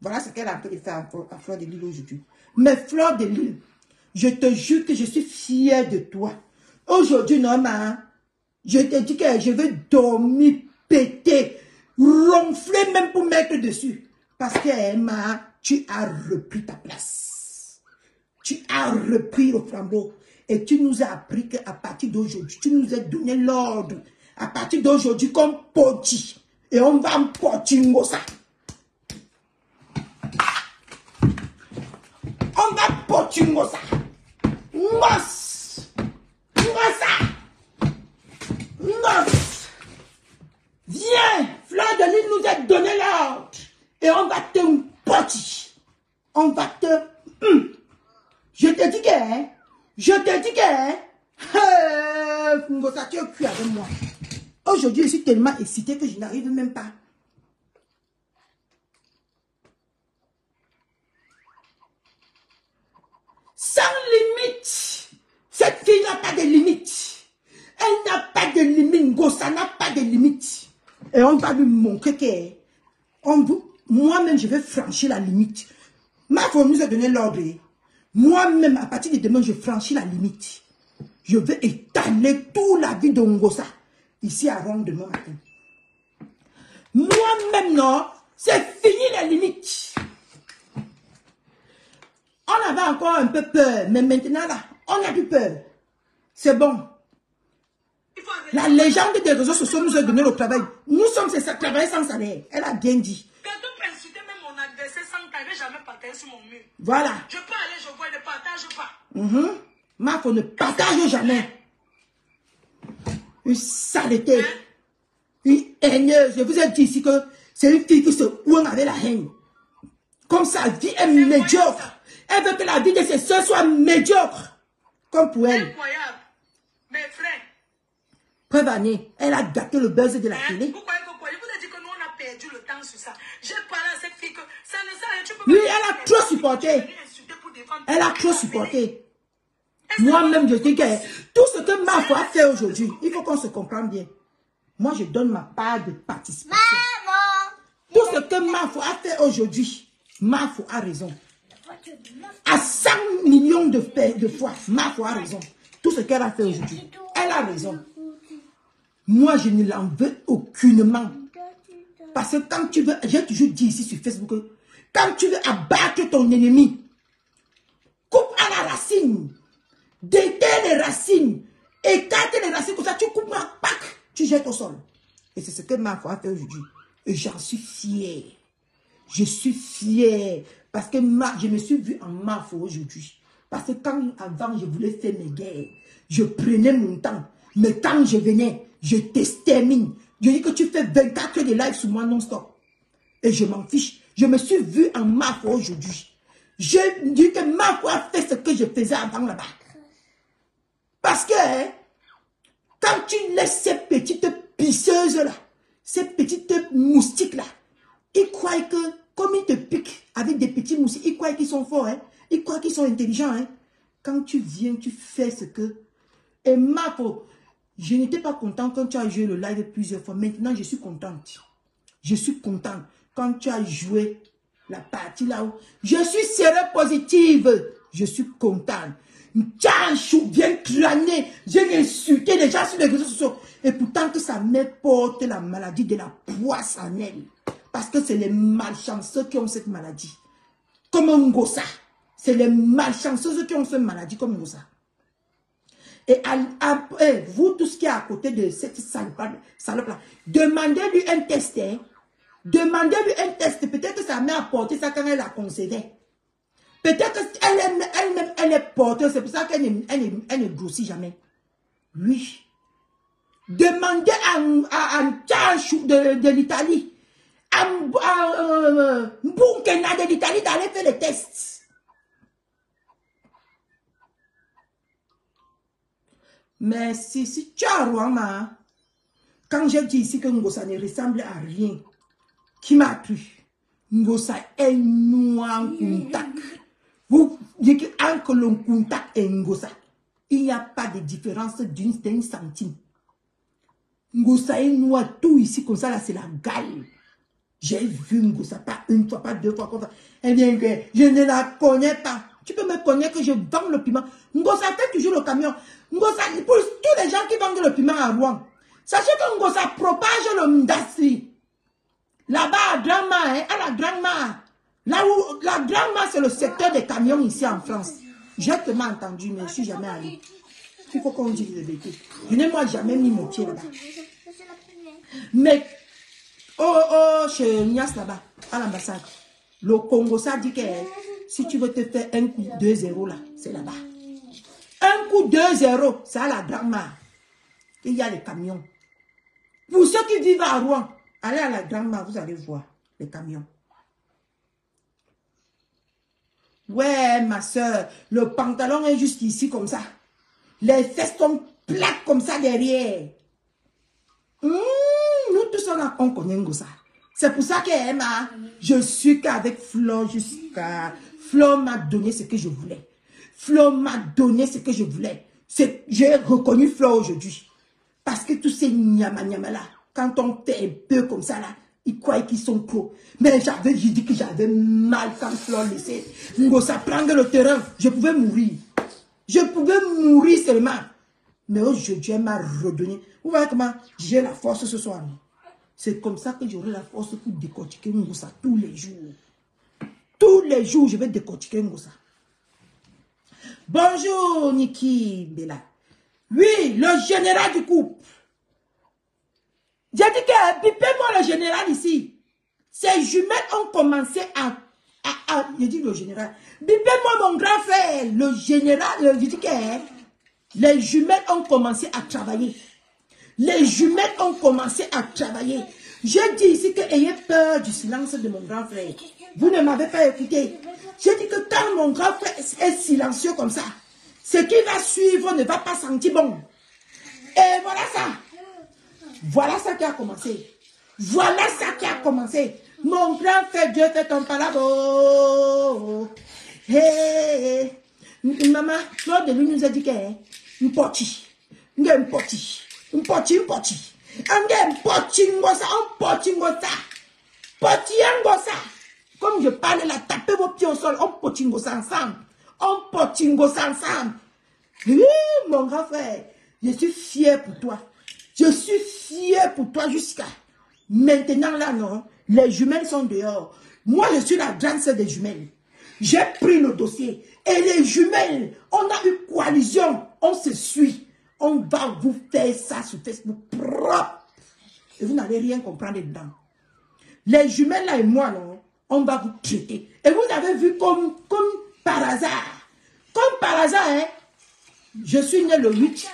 Voilà ce qu'elle a appelé faire à Fleur de Lille aujourd'hui. Mais Fleur de Lille, je te jure que je suis fière de toi. Aujourd'hui, normalement, je te dis que je vais dormir, péter, ronfler même pour mettre dessus. Parce que Emma, tu as repris ta place. Tu as repris le flambeau. Et tu nous as appris qu'à partir d'aujourd'hui, tu nous as donné l'ordre. À partir d'aujourd'hui, comme Poti. Et on va emporter ça. On va porter ça. Nos. Viens, Fleur de Lille nous a donné l'ordre. Et on va te porter. On va te... Je te dis que... Ngosa, tu es cuit avec moi. Aujourd'hui, je suis tellement excitée que je n'arrive même pas. Sans limite. Cette fille n'a pas de limite. Elle n'a pas de limite. Ngosa n'a pas de limite. Et on va lui montrer que... Moi-même, je vais franchir la limite. Ma femme nous a donné l'ordre. Moi-même, à partir de demain, je franchis la limite. Je vais étaler toute la vie de Ngosa. Ici à Rome demain matin. Moi-même, non. C'est fini la limite. On avait encore un peu peur. Mais maintenant, là, on n'a plus peur. C'est bon. La légende des réseaux sociaux nous a donné le travail. Nous sommes ces travailleurs sans salaire. Elle a bien dit. Quelqu'un peut insulter même mon adversaire sans qu'elle jamais partager sur mon mur. Voilà. Je peux aller, je vois, ne partage pas. Marco ne partage jamais. Une saleté. Une haineuse. Je vous ai dit ici que c'est une fille qui se ouin avec la haine. Comme sa vie est médiocre. Elle veut que la vie de ses soeurs soit médiocre. Comme pour elle. Incroyable. Mes frères. Preuve année, elle a gâté le buzz de la télé. Vous croyez que quoi? Je vous ai dit que nous on a perdu le temps sur ça. J'ai parlé à cette fille que ça ne sert à rien. Tu peux Oui, elle a trop supporté. Elle a trop supporté. Moi-même, je dis que tout ce que Mafo a fait aujourd'hui, il faut qu'on se comprenne bien. Moi, je donne ma part de participation. Tout ce que Mafo a fait aujourd'hui, Mafo a raison. À 100 millions de fois, Mafo a raison. Tout ce qu'elle a fait aujourd'hui, elle a raison. Moi, je ne l'en veux aucunement. Parce que quand tu veux, j'ai toujours dit ici sur Facebook, quand tu veux abattre ton ennemi, coupe à la racine, déterre les racines, écarte les racines, comme ça tu coupes, pac, tu jettes au sol. Et c'est ce que Mafo a fait aujourd'hui. Et j'en suis fière. Je suis fière. Parce que je me suis vue en Mafo aujourd'hui. Parce que quand avant je voulais faire mes guerres, je prenais mon temps. Mais quand je venais, je t'extermine. Je dis que tu fais 24 heures de live sur moi non-stop. Et je m'en fiche. Je me suis vue en Mafo aujourd'hui. Je dis que Mafo a fait ce que je faisais avant là-bas. Parce que Quand tu laisses ces petites pisseuses-là, ces petites moustiques-là, ils croient que, comme ils te piquent avec des petits moustiques, ils croient qu'ils sont forts, hein? Ils croient qu'ils sont intelligents. Hein? Quand tu viens, tu fais ce que... Et Marco, je n'étais pas content quand tu as joué le live plusieurs fois. Maintenant, je suis contente. Je suis contente quand tu as joué la partie là-haut. Je suis sérieuse positive. Je suis contente. Tiens, chou bien crâné. J'ai insulté les gens sur les réseaux sociaux. Et pourtant que ça m'apporte la maladie de la poisse en elle. Parce que c'est les malchanceux qui ont cette maladie. Comme un gossa. C'est les malchanceux qui ont cette maladie comme gossa. Et vous, tout ce qui est à côté de cette salope-là, demandez-lui un test. Hein. Demandez-lui un test. Peut-être que ça m'a apporté ça quand elle a concevé. Peut-être qu'elle-même, elle est porteuse. C'est pour ça qu'elle ne grossit jamais. Lui. Demandez à Tchachou de l'Italie. À Mbunkena de l'Italie d'aller faire les tests. Mais si tu as Rwanda, quand j'ai dit ici que Ngosa ne ressemble à rien, qui m'a plu? Ngosa est noir contact. Vous dites que l'on contact est Ngosa. Il n'y a pas de différence d'un centime. Ngosa est noir tout ici comme ça, là c'est la gale. J'ai vu Ngosa pas une fois, pas deux fois comme ça. Elle vient que je ne la connais pas. Tu peux me connaître que je vends le piment. Ngosa fait toujours le camion. Ngosa, pour tous les gens qui vendent le piment à Rouen, sachez que Ngosa propage le Ndassi. Là-bas à Grandma, hein, à la Grandma. Là où la Grandma, c'est le secteur des camions ici en France. J'ai tellement entendu, mais je ne suis jamais allé. Il faut qu'on dise la vérité. Je n'ai moi jamais mis mon pied là-bas. Mais, chez Nias là-bas, à l'ambassade, le Congo, ça dit que si tu veux te faire un coup 2-0 là, c'est là-bas. Un coup 2-0, c'est à la Grandma. Il y a les camions. Pour ceux qui vivent à Rouen, allez à la Grandma, vous allez voir les camions. Ouais, ma soeur, le pantalon est juste ici comme ça. Les fesses sont plates comme ça derrière. Nous tous on connaît ça. C'est pour ça que Emma, je suis qu'avec Flo jusqu'à... Flo m'a donné ce que je voulais. Flo m'a donné ce que je voulais. J'ai reconnu Flo aujourd'hui. Parce que tous ces nyama là, quand on fait un peu comme ça là, ils croient qu'ils sont gros. Mais j'ai dit que j'avais mal quand Flo laissait. Ça prendre le terrain, je pouvais mourir. Je pouvais mourir seulement. Mais aujourd'hui, elle m'a redonné. Vous voyez comment j'ai la force ce soir. C'est comme ça que j'aurai la force pour décortiquer Ngosa tous les jours. Tous les jours, je vais décortiquer Ngosa. Bonjour, Niki Bella. Oui, le général du couple. J'ai dit que, pipez-moi le général ici. Ces jumelles ont commencé à je dis le général. Bipez-moi mon grand frère, le général. Je dis que les jumelles ont commencé à travailler. Les jumelles ont commencé à travailler. J'ai dit ici que ayez peur du silence de mon grand frère. Vous ne m'avez pas écouté. J'ai dit que quand mon grand frère est silencieux comme ça, ce qui va suivre ne va pas sentir bon. Et voilà ça. Voilà ça qui a commencé. Voilà ça qui a commencé. Mon grand frère, Dieu fait ton palabo. Hey. Maman, l'autre de lui nous a dit que un poti. Un poti. Un poti, un poti. Un poti, comme je parle là, tapez vos pieds au sol, on potingo ensemble. On potingo ensemble. Oui, mon grand frère, je suis fier pour toi. Je suis fier pour toi jusqu'à maintenant là, non. Les jumelles sont dehors. Moi, je suis la grande sœur des jumelles. J'ai pris le dossier. Et les jumelles, on a une coalition. On se suit. On va vous faire ça sur Facebook propre. Et vous n'allez rien comprendre dedans. Les jumelles là et moi, non, on va vous traiter. Et vous avez vu comme par hasard. Comme par hasard, hein. Je suis né le 8.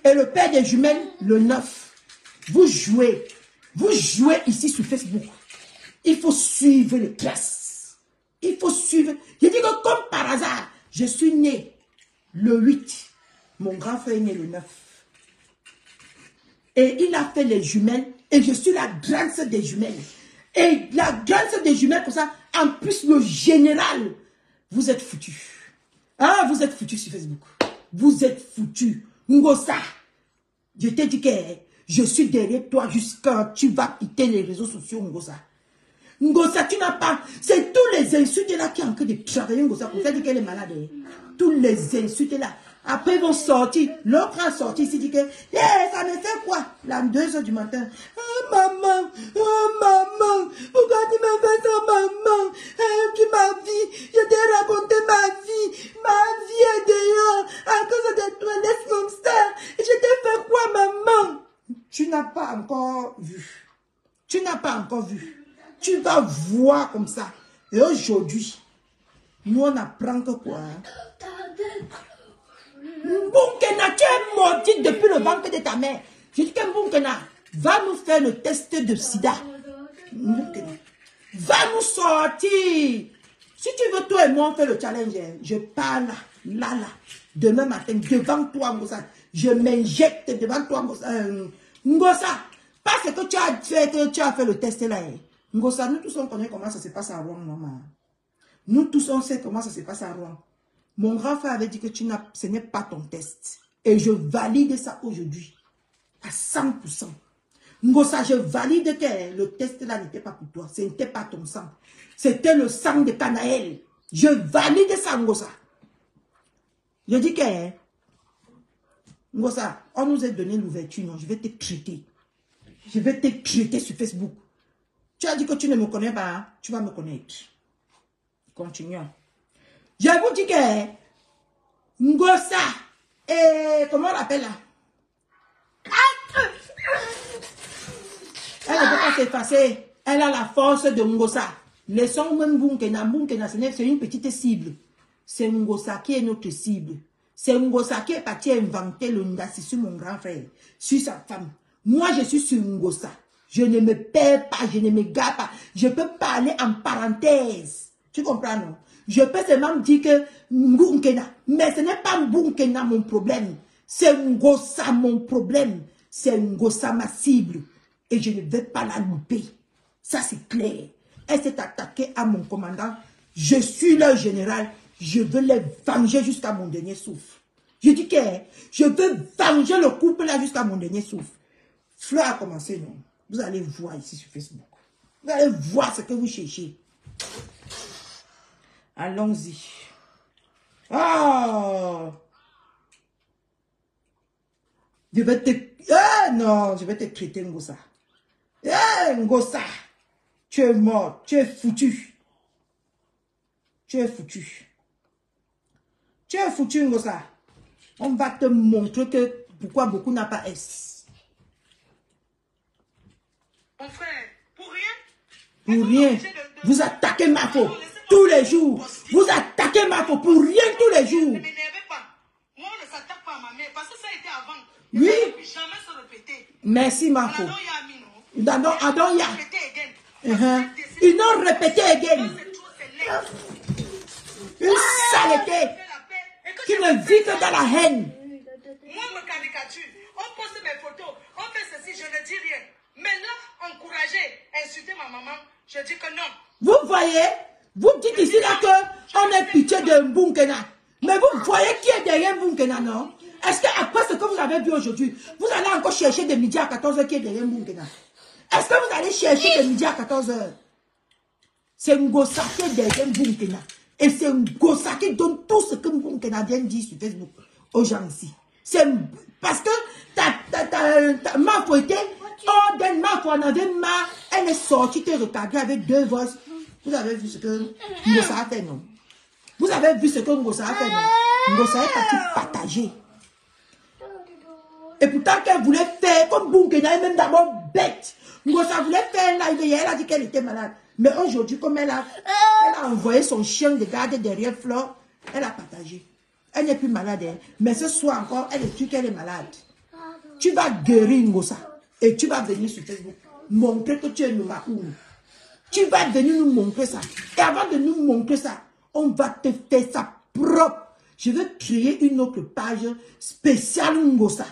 Et le père des jumelles, le 9. Vous jouez. Vous jouez ici sur Facebook. Il faut suivre les classes. Il faut suivre. Je dis que comme par hasard, je suis né le 8. Mon grand frère est né le 9. Et il a fait les jumelles. Et je suis la grande sœur des jumelles. Et la grande sœur des jumelles, comme ça, en plus le général, vous êtes foutus. Ah, vous êtes foutus sur Facebook. Vous êtes foutus. Ngosa, je t'ai dit que je suis derrière toi jusqu'à tu vas quitter les réseaux sociaux, Ngosa. Ngosa, tu n'as pas... C'est tous les insultes là qui sont en train de travailler, Ngosa, pour faire dire qu'elle est malade. Tous les insultes là. Après, ils vont sortir. L'autre a sorti ici, dit que, ça me fait quoi? Là, 2 heures du matin. Oh, maman, pourquoi tu me fais ça, maman? Ma vie, je t'ai raconté ma vie est dehors, à cause de toi, laisse-moi me faire. Je t'ai fait quoi, maman? Tu n'as pas encore vu. Tu n'as pas encore vu. Tu vas voir comme ça. Et aujourd'hui, nous on apprend que quoi? Mboukena, tu es maudite depuis le ventre de ta mère. Je dis que Mboukena va nous faire le test de sida. Mboukena va nous sortir. Si tu veux, toi et moi, on fait le challenge. Je parle là. Demain matin, devant toi, Ngosa. Je m'injecte devant toi, Ngosa. Parce que tu as fait le test là. Ngosa, nous tous on connaît comment ça se passe à Rouen, maman. Nous tous on sait comment ça se passe à Rouen. Mon grand frère avait dit que ce n'est pas ton test. Et je valide ça aujourd'hui. À 100%. Ngosa, je valide que le test là n'était pas pour toi. Ce n'était pas ton sang. C'était le sang de Canaël. Je valide ça, Ngosa. Je dis que, Ngosa, on nous a donné l'ouverture, non? Je vais te traiter. Je vais te traiter sur Facebook. Tu as dit que tu ne me connais pas, hein? Tu vas me connaître. Continuons. Je vous dis que Ngosa, et comment on l'appelle là? Elle ne peut pas s'effacer. Elle a la force de Ngosa. Laissons même Mboukena. Mboukena, c'est une petite cible. C'est Ngosa qui est notre cible. C'est Ngosa qui est parti inventer le Ndassi sur mon grand frère, sur sa femme. Moi, je suis sur Ngosa. Je ne me perds pas, je ne me gare pas. Je peux parler en parenthèse. Tu comprends, non? Je peux seulement dire que Mboukena. Mais ce n'est pas Mboukena mon problème. C'est Ngosa mon problème. C'est Ngosa ma cible. Et je ne vais pas la louper. Ça, c'est clair. Elle s'est attaquée à mon commandant. Je suis leur général. Je veux les venger jusqu'à mon dernier souffle. Je dis que je veux venger le couple là jusqu'à mon dernier souffle. Fleur a commencé, non? Vous allez voir ici sur Facebook. Vous allez voir ce que vous cherchez. Allons-y. Oh! Je vais te... Ah non, je vais te traiter, Ngosa. Eh, Ngosa, tu es mort, tu es foutu. Tu es foutu. Tu es foutu, Ngosa. On va te montrer que pourquoi beaucoup n'a pas S. Mon frère, pour rien. Pour rien. Vous attaquez Mafo tous les jours. Vous attaquez Mafo pour rien tous les jours. Ne m'énervez pas. Moi, on ne s'attaque pas à ma mère parce que ça a été avant. Oui. Ça ne peut jamais se répéter. Merci, Mafo. Ils n'ont répété again. Une saleté qui ne vit que dans la haine. Moi, me caricature. On poste mes photos. On fait ceci, je ne dis rien. Mais là, encourager, insulter ma maman, je dis que non. Vous voyez, vous dites ici là qu'on est pitié de Mboukena. Mais vous voyez qui est derrière Mboukena, non? Est-ce qu'après ce que vous avez vu aujourd'hui, vous allez encore chercher de midi à 14h qui est derrière Mboukena? Est-ce que vous allez chercher de midi à 14h? C'est Ngosa qui est derrière Mboukena. Et c'est Ngosa qui donne tout ce que Mboukena vient de dire sur Facebook aux gens ici. C'est parce que Mafo était... Oh, Mafo en avait marre. Elle est sortie te regarder avec 2 voix. Vous avez vu ce que Ngosa a fait, non? Vous avez vu ce que Ngosa a fait, non? Ngosa est parti partager. Et pourtant qu'elle voulait faire comme Mboukena, elle même d'abord bête. Ngosa voulait faire un live et elle a dit qu'elle était malade. Mais aujourd'hui, comme elle a envoyé son chien de garde derrière Flore, elle a partagé. Elle n'est plus malade, hein. Mais ce soir encore, elle est sûre qu'elle est malade. Tu vas guérir Ngosa. Et tu vas venir sur Facebook montrer que tu es le Mahoum. Tu vas venir nous montrer ça. Et avant de nous montrer ça, on va te faire ça propre. Je vais créer une autre page spéciale Ngosa.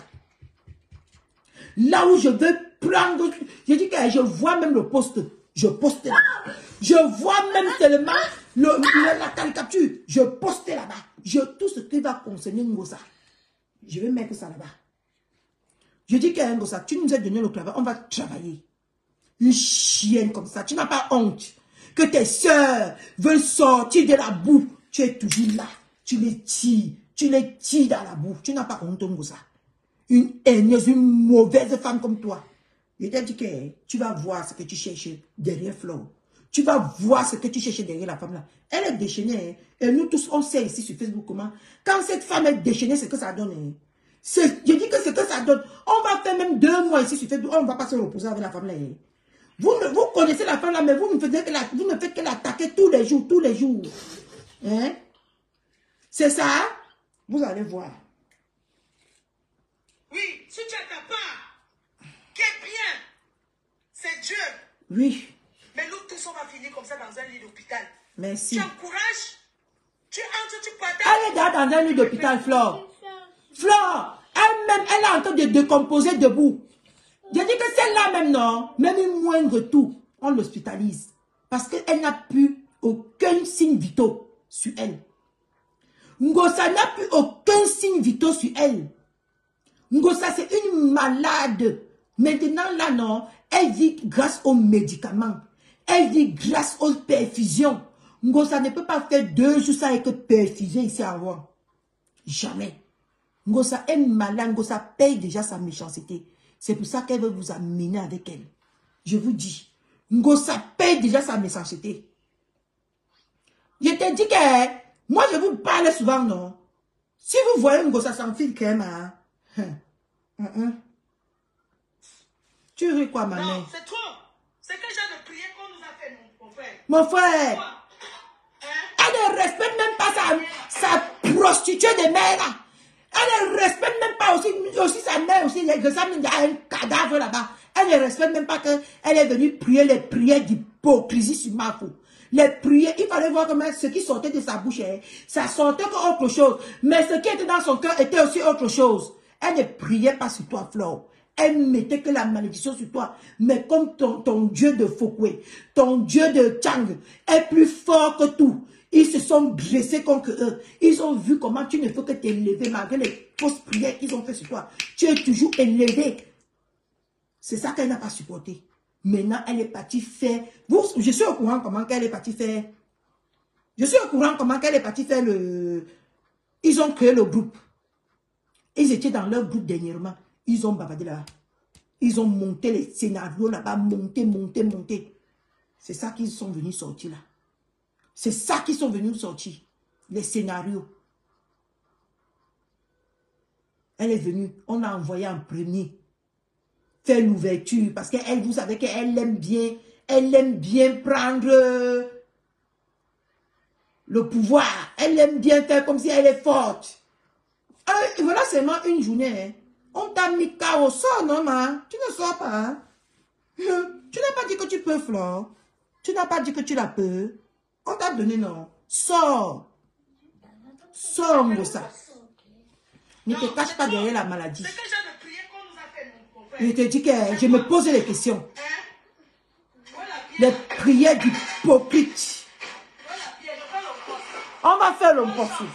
Là où je veux prendre, je dis que je vois même le poste. Je poste là-bas. Je vois même tellement la caricature. Je poste là-bas. Tout ce qui va concerner Ngosa. Je vais mettre ça là-bas. Je dis qu'à Ngosa, tu nous as donné le travail. On va travailler. Une chienne comme ça. Tu n'as pas honte. Que tes soeurs veulent sortir de la boue. Tu es toujours là. Tu les tires. Tu les tires dans la boue. Tu n'as pas honte, Ngosa. Une haineuse, une mauvaise femme comme toi. Je t'ai dit que tu vas voir ce que tu cherches derrière Flo. Tu vas voir ce que tu cherches derrière la femme là. Elle est déchaînée. Hein? Et nous tous, on sait ici sur Facebook comment. Quand cette femme est déchaînée, c'est ce que ça donne. Hein? Je dis que c'est ce que ça donne. On va faire même 2 mois ici sur Facebook. On ne va pas se reposer avec la femme là. Hein? Vous connaissez la femme là, mais vous ne faites que l'attaquer tous les jours, tous les jours. Hein? C'est ça? Vous allez voir. Oui, si tu as ta part, qui est bien, c'est Dieu. Oui. Mais nous tous, on va finir comme ça dans un lit d'hôpital. Merci. Tu encourages, tu entres, tu partages. Elle est dans un lit d'hôpital, Flore. Flore, elle-même, elle est en train de décomposer debout. Je dis que celle-là même, non, même une moindre tout, on l'hospitalise. Parce qu'elle n'a plus aucun signe vital sur elle. Ngosa n'a plus aucun signe vital sur elle. Ngosa, c'est une malade. Maintenant, là, non, elle vit grâce aux médicaments. Elle vit grâce aux perfusions. Ngosa ne peut pas faire 2 jours sans être perfusée ici avant. Jamais. Ngosa est malade. Ngosa paye déjà sa méchanceté. C'est pour ça qu'elle veut vous amener avec elle. Je vous dis. Ngosa paye déjà sa méchanceté. Je te dis que moi, je vous parle souvent, non? Si vous voyez Ngosa s'enfile quand même, hein? Tu ris quoi, ma mère? Non, c'est trop. C'est quel genre de prière qu'on nous a fait, mon frère? Mon frère, elle ne respecte même pas sa prostituée de mère là. Elle ne respecte même pas aussi sa mère aussi. Il y a un cadavre là-bas. Elle ne respecte même pas qu'elle est venue prier les prières d'hypocrisie sur ma faute. Les prières, il fallait voir comment ce qui sortait de sa bouche, ça sortait comme autre chose. Mais ce qui était dans son cœur était aussi autre chose. Elle ne priait pas sur toi, Flore. Elle mettait que la malédiction sur toi. Mais comme ton Dieu de Fokwe, ton Dieu de Chang est plus fort que tout. Ils se sont dressés contre eux. Ils ont vu comment tu ne fais que t'élever malgré les fausses prières qu'ils ont fait sur toi. Tu es toujours élevé. C'est ça qu'elle n'a pas supporté. Maintenant, elle est partie faire... Je suis au courant comment qu'elle est partie faire... Je suis au courant comment qu'elle est partie faire le... Ils ont créé le groupe. Ils étaient dans leur groupe dernièrement. Ils ont bavardé là. Ils ont monté les scénarios là-bas. Monté. C'est ça qu'ils sont venus sortir là. C'est ça qu'ils sont venus sortir. Les scénarios. Elle est venue. On a envoyé en premier. Faire l'ouverture. Parce qu'elle, vous savez qu'elle aime bien. Elle aime bien prendre le pouvoir. Elle aime bien faire comme si elle est forte. Voilà seulement une journée. Hein. On t'a mis KO. Sors, non, ma. Tu ne sors pas. Hein. Tu n'as pas dit que tu peux, Flore. Tu n'as pas dit que tu la peux. On t'a donné, non. Sors. Sors, Ngosa. Ne te cache pas derrière la maladie. C'est quel genre de prière qu'on nous a fait, mon frère? Je te dis que je me pose les questions. Les prières d'hypocrite. On va faire l'homme possible.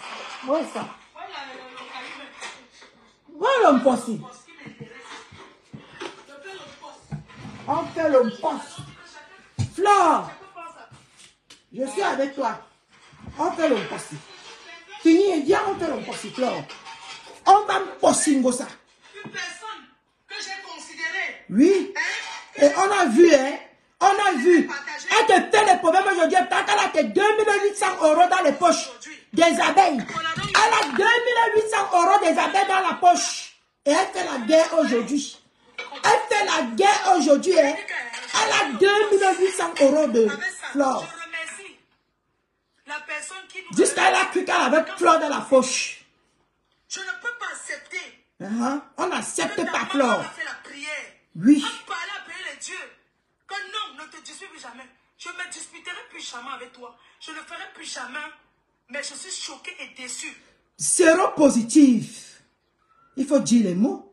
Voilà ça. Voilà l'homme possible. On fait l'homme possible. Flore, je suis avec toi. On fait l'homme possible. Fini et viens, on fait l'homme possible, Flore. On va possible Ngosa. Une personne que j'ai considérée. Oui. Et on a vu, hein. On a vu. Elle te fait les problèmes aujourd'hui. Tant qu'elle a tes 2800 € dans les poches des abeilles. Elle a 2800 € des abeilles dans la poche. Et elle fait la guerre aujourd'hui. Elle fait la guerre aujourd'hui. Hein. Elle a 2800 € de Flore. Je remercie la personne qui nous... Jusqu'à elle a cru qu'elle avait Flore dans la poche. Je ne peux pas accepter. On n'accepte pas Flore. Flore. On a fait la prière. Oui. On parlait à prier les dieux. Que non, ne te dispute plus jamais. Je ne me disputerai plus jamais avec toi. Je ne ferai plus jamais. Mais je suis choquée et déçue. Séropositif. Il faut dire les mots.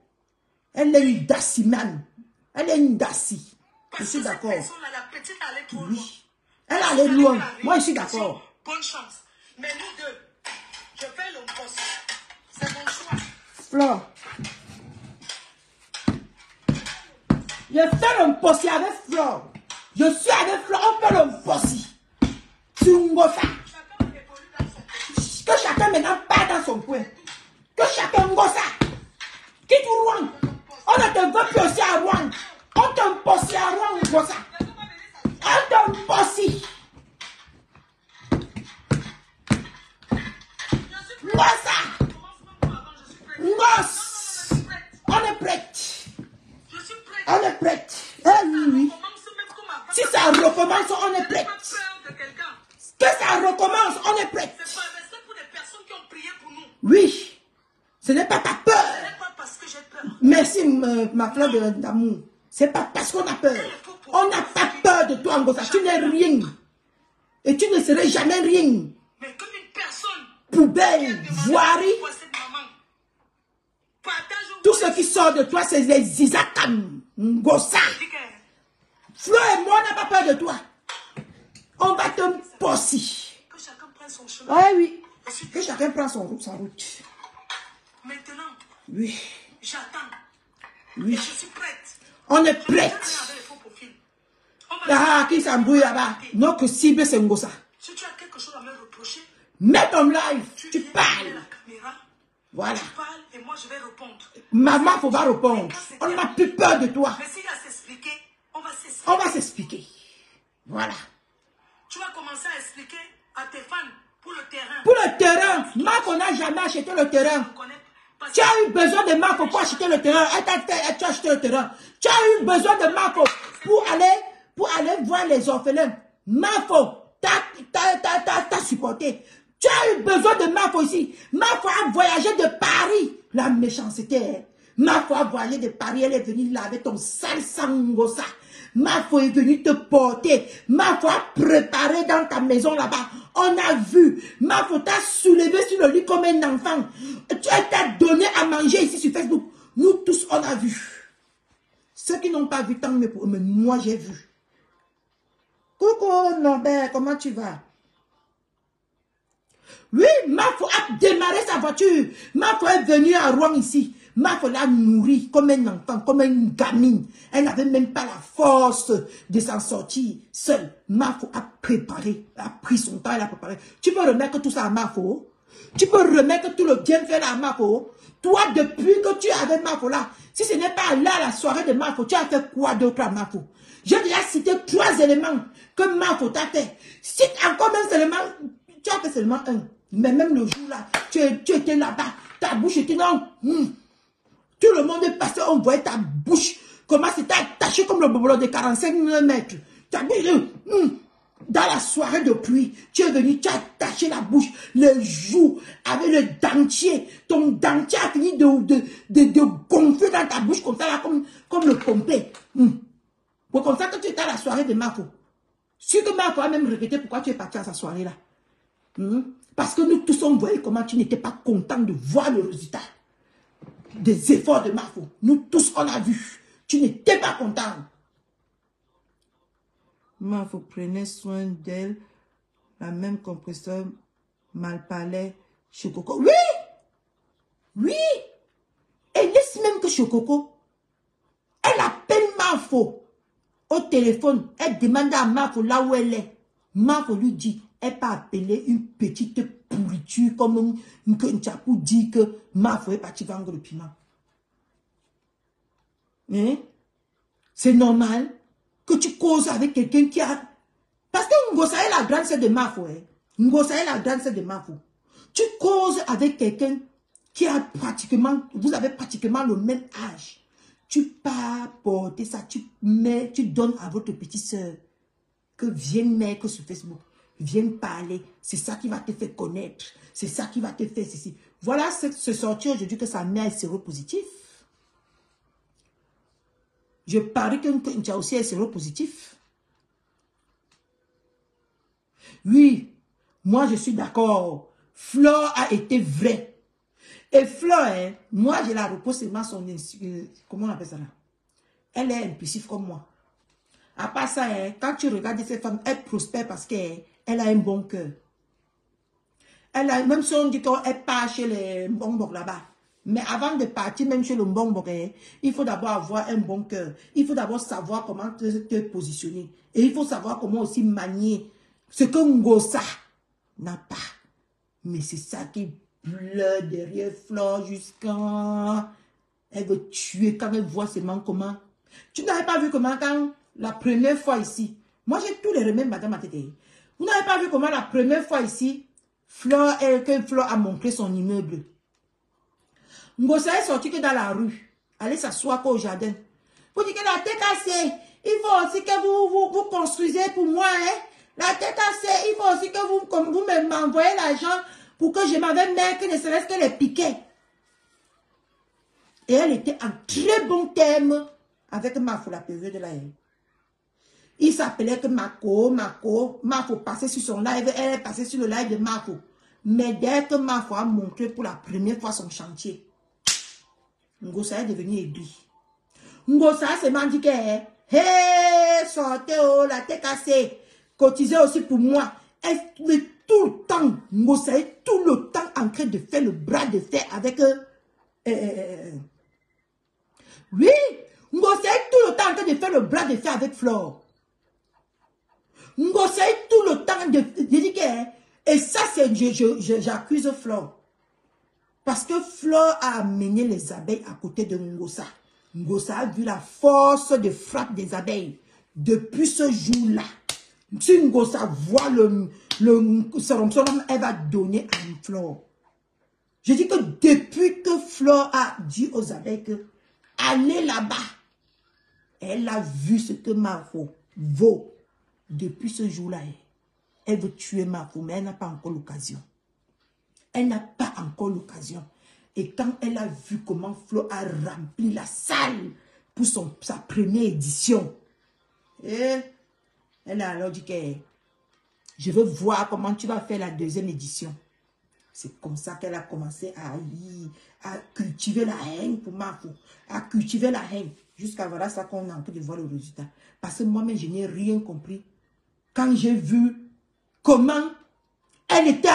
Elle est une dassimane. Elle est une dassi. Je suis d'accord. La petite allait trop loin. Oui. Elle allait loin. Moi, je suis d'accord. Bonne chance. Mais nous deux, je fais le poste. C'est mon choix. Flore. Je fais le poste avec Flore. Je suis avec Flore. On fait le poste. Sur Ngosa. Que chacun maintenant part dans son coin. Que chacun Ngosa. Quitte Rouen. On ne te veut plus aussi à Rouen. On te poste à Rouen Ngosa. On te poste. Ngosa. Ngos. On est prête. On est prête. Eh oui, oui. Si ça recommence, on est prête. Que ça recommence, on est prête. C'est pour des personnes qui ont prié pour nous. Oui. Ce n'est pas ta peur. Ce n'est pas parce que j'ai peur. Merci, ma fleur d'amour. C'est pas parce qu'on a peur. On n'a pas peur de toi, Ngosa. Tu n'es rien. Et tu ne serais jamais rien. Mais comme une personne. Poubelle, voirie. Tout ce qui sort de toi, c'est les Isakam. Ngosa. Fleur et moi, on n'a pas peur de toi. On va te posser. Que chacun prenne son chemin. Oui, oui. Que chacun prenne sa route. Maintenant. Oui. J'attends. Oui. Et je suis prête. On est prête. Ah, qui s'embrouille là-bas? Notre cible, c'est Ngosa. Si tu as quelque chose à me reprocher, mets ton live. Tu parles. La caméra, voilà. Tu parles et moi je vais répondre. Maman, il faut pas répondre. On n'a plus peur de toi. Mais s'il y a à s'expliquer, on va s'expliquer. On va s'expliquer. Voilà. Tu vas commencer à expliquer à tes fans pour le terrain. Pour le terrain. Marc, on n'a jamais acheté le terrain. Tu as eu besoin de Marco pour acheter le terrain. Tu as acheté le terrain. Tu as eu besoin de Marco pour aller voir les orphelins. Marco, t'as supporté. Tu as eu besoin de Marco ici. Marco a voyagé de Paris. La méchanceté. Marco a voyagé de Paris. Elle est venue laver ton sale sang Ngosa. Marco est venu te porter. Marco a préparé dans ta maison là-bas. On a vu. Marco t'a soulevé sur le lit comme un enfant. Tu t'as donné à manger ici sur Facebook. Nous tous, on a vu. Ceux qui n'ont pas vu, tant mieux pour eux. Mais moi, j'ai vu. Coucou, Norbert, comment tu vas? Oui, Marco a démarré sa voiture. Marco est venu à Rouen ici. Marco l'a nourri comme un enfant, comme une gamine. Elle n'avait même pas la force de s'en sortir seule. Marco a préparé, a pris son temps, elle a préparé. Tu peux remettre tout ça à Marco? Tu peux remettre tout le bienfait là à Marco? Toi, depuis que tu avais Marco là, si ce n'est pas là la soirée de Marco, tu as fait quoi d'autre à Marco? J'ai déjà cité 3 éléments que Marco t'a fait. Cite encore même seulement, tu as fait seulement un. Mais même le jour là, tu étais là-bas, ta bouche était non. Tout le monde est passé, on voyait ta bouche, comment c'était attaché comme le bobolon de 45 mètres. Ta bouche, dans la soirée de pluie, tu es venu, tu as attaché la bouche, les joues, avec le dentier. Ton dentier a fini de gonfler dans ta bouche comme ça, là, comme le pompé. Pour comme ça que tu étais à la soirée de Marco. Sûr que Marco a même regretté pourquoi tu es parti à sa soirée là. Parce que nous tous on voyait comment tu n'étais pas content de voir le résultat des efforts de Marco. Nous tous on a vu. Tu n'étais pas content. Marco prenait soin d'elle. La même compresseur mal parlait Chococo. Oui! Oui! Et laisse même que Chococo, elle appelle Marco au téléphone. Elle demande à Marco là où elle est. Marco lui dit, elle peut appeler une petite pourriture comme un pour dire que Marco est parti vendre le piment. Hein? C'est normal que tu causes avec quelqu'un qui a... Parce que Ngosa est la grande sœur de Marco. Hein? Ngosa est la grande sœur de Marco. Tu causes avec quelqu'un qui a pratiquement... Vous avez pratiquement le même âge. Tu pars porter ça, tu donnes à votre petite sœur que vienne mettre sur Facebook. Viens parler, c'est ça qui va te faire connaître, c'est ça qui va te faire ceci. Voilà ce sorti aujourd'hui que sa mère est séropositif. Je parie que tu as aussi un séropositif. Oui, moi je suis d'accord. Flore a été vraie. Et Fleur, hein, moi, je la repose seulement son... comment on appelle ça là? Elle est impulsive comme moi. À part ça, hein, quand tu regardes cette femme, elle prospère parce qu'elle a un bon cœur. Elle a, même si on dit qu'elle part chez les bonbons là-bas. Mais avant de partir, même chez le bonbon, il faut d'abord avoir un bon cœur. Il faut d'abord savoir comment te positionner. Et il faut savoir comment aussi manier ce que Ngosa n'a pas. Mais c'est ça qui pleure derrière Fleur jusqu'à... Elle veut tuer quand elle voit seulement comment... Tu n'avais pas vu comment quand la première fois ici... Moi, j'ai tous les remèdes, madame Matété. Vous n'avez pas vu comment la première fois ici, Fleur a montré son immeuble. Ngosa est sorti que dans la rue. Allez s'asseoir au jardin. Vous dites que la tête cassée, il faut aussi que vous construisez pour moi. Hein? La tête cassée, il faut aussi que vous m'envoyez l'argent pour que je m'avais mis que ne serait-ce que les piquets. Et elle était en très bon terme avec Mafo, la période de la haine. Il s'appelait que Mafo passait sur son live, elle est passée sur le live de Mafo. Mais dès que Mafo a montré pour la première fois son chantier, Ngosa est devenu aigri. Ngosa se m'a dit que, hé, sortez, oh, la tête cassée, cotisez aussi pour moi. Elle est tout le temps, Ngosa est tout le temps en train de faire le bras de fer avec oui, Ngosa est tout le temps en train de faire le bras de fer avec Fleur. Ngosa est tout le temps de dire que, et ça c'est, j'accuse Fleur. Parce que Fleur a amené les abeilles à côté de Ngosa. Ngosa a vu la force de frappe des abeilles. Depuis ce jour-là, si Ngosa voit le elle va donner à une Fleur. Je dis que depuis que Fleur a dit aux abeilles que allez là-bas, elle a vu ce que Mafo vaut. Depuis ce jour-là, elle veut tuer Mafo, mais elle n'a pas encore l'occasion. Elle n'a pas encore l'occasion. Et quand elle a vu comment Flo a rempli la salle pour sa première édition, et elle a alors dit que je veux voir comment tu vas faire la deuxième édition. C'est comme ça qu'elle a commencé à cultiver la haine pour Mafo, à cultiver la haine. Jusqu'à voilà ça qu'on est en train de voir le résultat. Parce que moi-même, je n'ai rien compris. Quand j'ai vu comment elle était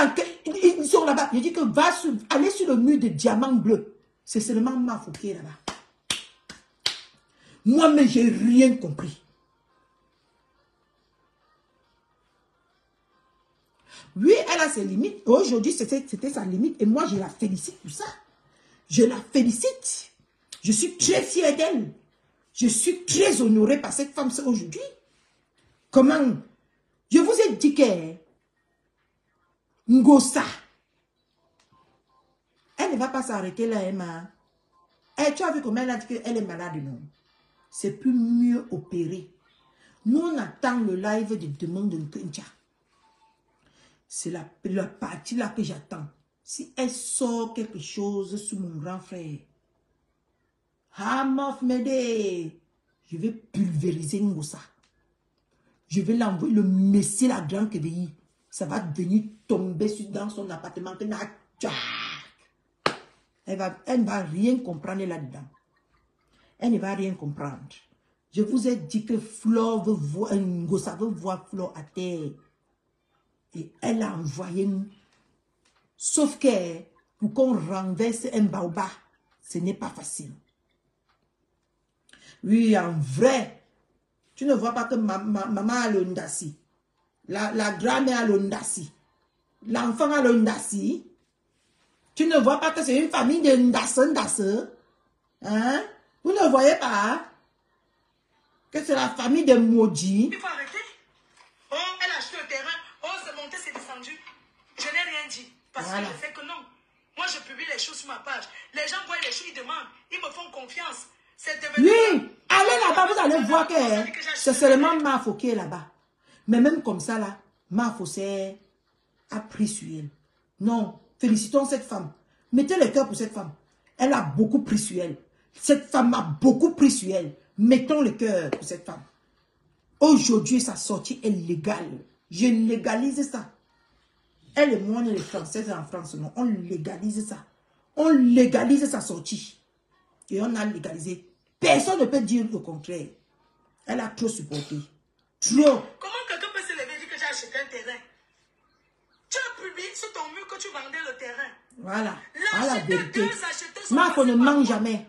ils sont là-bas. Je dis que va aller sur le mur de diamant bleu. C'est seulement Mafo qui est là-bas. Moi-même, j'ai rien compris. Oui, elle a ses limites. Aujourd'hui, c'était sa limite. Et moi, je la félicite pour ça. Je la félicite. Je suis très fière d'elle. Je suis très honorée par cette femme aujourd'hui. Comment? Je vous ai dit que Ngosa, elle ne va pas s'arrêter là, Emma. Tu as vu comment elle a dit qu'elle est malade, non? C'est plus mieux opérer. Nous, on attend le live de demande de Nkencha. C'est la partie là que j'attends. Si elle sort quelque chose sur mon grand frère, Hamof Mede, je vais pulvériser Ngosa. Je vais l'envoyer le messie la grande quevilly. Ça va venir tomber dans son appartement. Elle ne va rien comprendre là-dedans. Elle ne va rien comprendre. Je vous ai dit que Fleur veut voir, Ngosa veut voir Fleur à terre. Et elle a envoyé. Sauf que pour qu'on renverse un baobab, ce n'est pas facile. Oui, en vrai, tu ne vois pas que maman a le ndassi. La grand-mère a le ndassi. L'enfant a le ndassi. Tu ne vois pas que c'est une famille de ndasse. Hein? Vous ne voyez pas que c'est la famille de maudits. Il faut arrêter. Oh, elle a acheté le terrain. Oh, c'est monté, c'est descendu. Je n'ai rien dit. Parce que je sais que non. Moi, je publie les choses sur ma page. Les gens voient les choses, ils demandent. Ils me font confiance. Oui, allez là-bas, vous allez voir que c'est seulement Mafo qui est là-bas. Mais même comme ça, là, Mafo a pris sur elle. Non, félicitons cette femme. Mettez le cœur pour cette femme. Elle a beaucoup pris sur elle. Cette femme a beaucoup pris sur elle. Mettons le cœur pour cette femme. Aujourd'hui, sa sortie est légale. Je légalise ça. Elle et moi, on est les Françaises en France, non. On légalise ça. On légalise sa sortie. Et on a légalisé. Personne ne peut dire le contraire. Elle a trop supporté. Trop. Comment quelqu'un peut se lever et dire que j'ai acheté un terrain? Tu as publié sur ton mur que tu vendais le terrain. Voilà. À la vérité. Deux acheteurs sont Marfo ne passés par ment toi. jamais.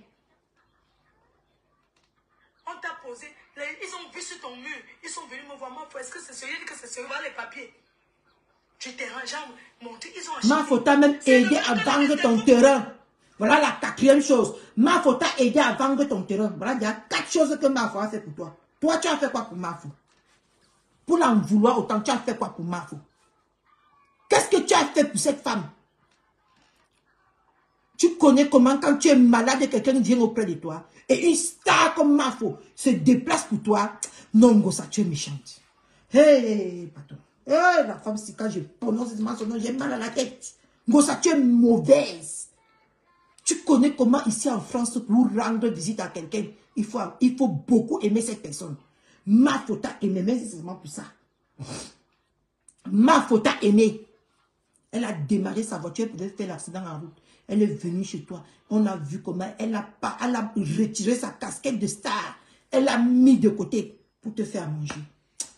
On t'a posé, ils ont vu sur ton mur, ils sont venus me voir, Marfo, est-ce que c'est sérieux? Il dit que c'est sérieux, voilà les papiers. Du terrain, j'ai monté, ils ont acheté. Marfo t'a même aidé à vendre ton terrain. Voilà la quatrième chose. Marfo t'a aidé à vendre ton terrain. Voilà, il y a 4 choses que Marfo a fait pour toi. Toi, tu as fait quoi pour Marfo? Pour l'en vouloir autant, tu as fait quoi pour Marfo? Qu'est-ce que tu as fait pour cette femme? Tu connais comment quand tu es malade et quelqu'un vient auprès de toi et une star comme Marfo se déplace pour toi. Non, Ngosa, tu es méchante. Hey, pardon. Hey, la femme, c'est quand je prononce son nom, j'ai mal à la tête. Ngosa, tu es mauvaise. Tu connais comment ici en France, pour rendre visite à quelqu'un, il faut beaucoup aimer cette personne. Marfo t'a aimé, mais c'est seulement pour ça. Marfo t'a aimé. Elle a démarré sa voiture, elle pouvait faire l'accident en route. Elle est venue chez toi. On a vu comment elle a retiré sa casquette de star. Elle l'a mis de côté pour te faire manger.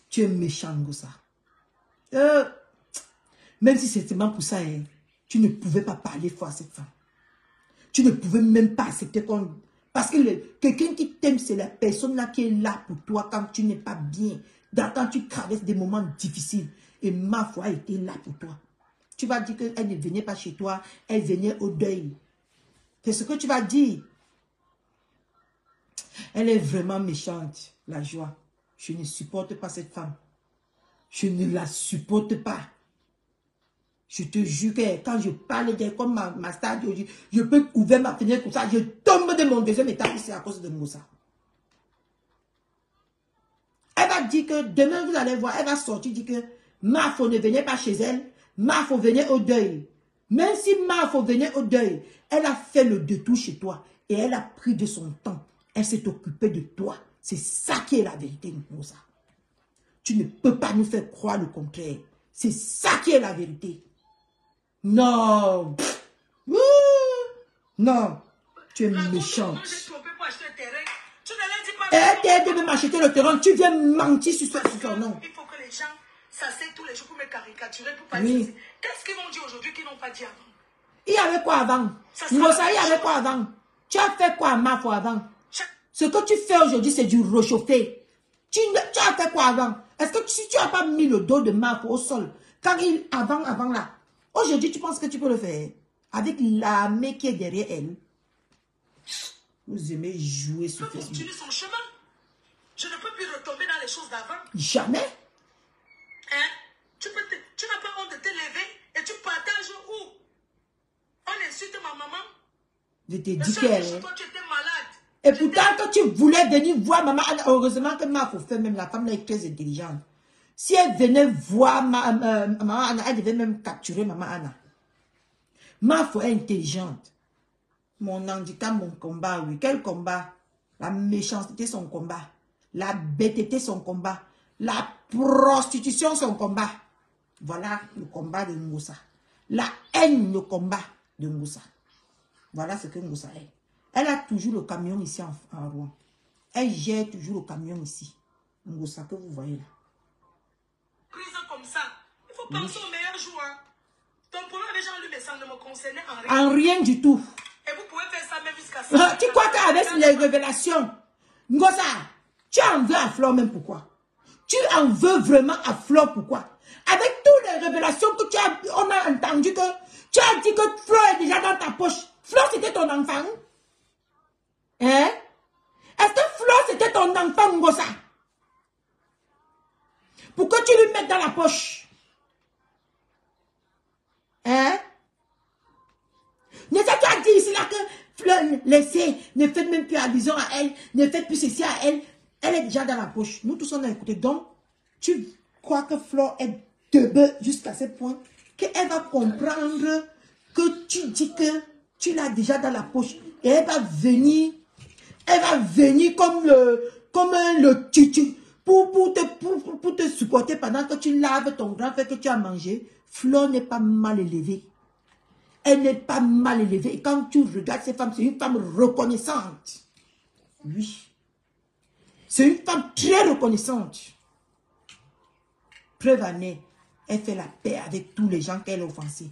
Tu es méchant, Ngosa. Même si c'est seulement pour ça, hein, tu ne pouvais pas parler fort à cette femme. Tu ne pouvais même pas accepter qu'on... Parce que quelqu'un qui t'aime, c'est la personne là qui est là pour toi quand tu n'es pas bien. Quand tu traverses des moments difficiles. Et Marfo a été là pour toi. Tu vas dire qu'elle ne venait pas chez toi, elle venait au deuil. C'est ce que tu vas dire. Elle est vraiment méchante, la joie. Je ne supporte pas cette femme. Je ne la supporte pas. Je te jure que quand je parle d'elle comme ma star d'aujourd'hui, je peux ouvrir ma fenêtre comme ça, je tombe de mon deuxième étage, c'est à cause de Ngosa. Elle va dire que demain vous allez voir, elle va sortir, dire que Marfo ne venait pas chez elle. Marfo venait au deuil. Même si Marfo venait au deuil, elle a fait le détour chez toi. Et elle a pris de son temps. Elle s'est occupée de toi. C'est ça qui est la vérité, Ngosa. Tu ne peux pas nous faire croire le contraire. C'est ça qui est la vérité. Non. Non. Tu es méchante. Elle t'a aidé de m'acheter le terrain. Tu viens mentir sur son nom. Il faut que les gens s'asseyent tous les jours pour me caricaturer, pour pas Oui. dire. Qu'est-ce qu'ils vont dire aujourd'hui qu'ils n'ont pas dit avant? Il y avait quoi avant? Ngosa, il y avait quoi avant? Tu as fait quoi à Marfo avant? Ce que tu fais aujourd'hui, c'est du réchauffé. Tu as fait quoi avant? Est-ce que si tu n'as pas mis le dos de Marfo au sol, quand avant là, aujourd'hui, tu penses que tu peux le faire? Avec l'armée qui est derrière elle. Vous aimez jouer sur Facebook. Continue son chemin. Je ne peux plus retomber dans les choses d'avant. Jamais. Hein? Tu n'as pas honte de te lever et tu partages où? On insulte ma maman. Je t'ai dit qu'elle... Toi, tu étais malade. Et pourtant, quand tu voulais venir voir maman Anna, heureusement que Marfo fait même, la femme là est très intelligente. Si elle venait voir maman Anna, elle devait même capturer maman Anna. Marfo est intelligente. Mon handicap, mon combat, oui. Quel combat? La méchanceté, son combat. La bêteté, son combat. La prostitution, son combat. Voilà le combat de Ngosa. La haine, le combat de Ngosa. Voilà ce que Ngosa est. Elle a toujours le camion ici en Rouen. Elle gère toujours le camion ici. Ngosa que vous voyez là. Prise comme ça. Il faut penser au meilleur jour. Hein. Ton problème avec Jean-Luc Messan ne me concernait en rien. En rien du tout. Et vous pouvez faire ça même jusqu'à ça. Tu crois qu'avec les révélations, Ngosa, tu en veux à Flore même pourquoi? Tu en veux vraiment à Flore pourquoi? Avec toutes les révélations que on a entendu que tu as dit que Flore est déjà dans ta poche. Flore c'était ton enfant? Hein? Est-ce que Flore c'était ton enfant, Ngosa? Pourquoi tu lui mets dans la poche? Hein? Mais ça, tu as dit ici là que Flore, laissez, ne faites même plus allusion à elle, ne faites plus ceci à elle. Elle est déjà dans la poche. Nous tous on a écouté. Donc, tu crois que Flore est debout jusqu'à ce point qu'elle va comprendre que tu dis que tu l'as déjà dans la poche. Et elle va venir comme le tutu pour te supporter pendant que tu laves ton grand frère que tu as mangé. Flore n'est pas mal élevée. Elle n'est pas mal élevée. Et quand tu regardes ces femmes, c'est une femme reconnaissante. Oui. C'est une femme très reconnaissante. Preuve année, elle fait la paix avec tous les gens qu'elle a offensés.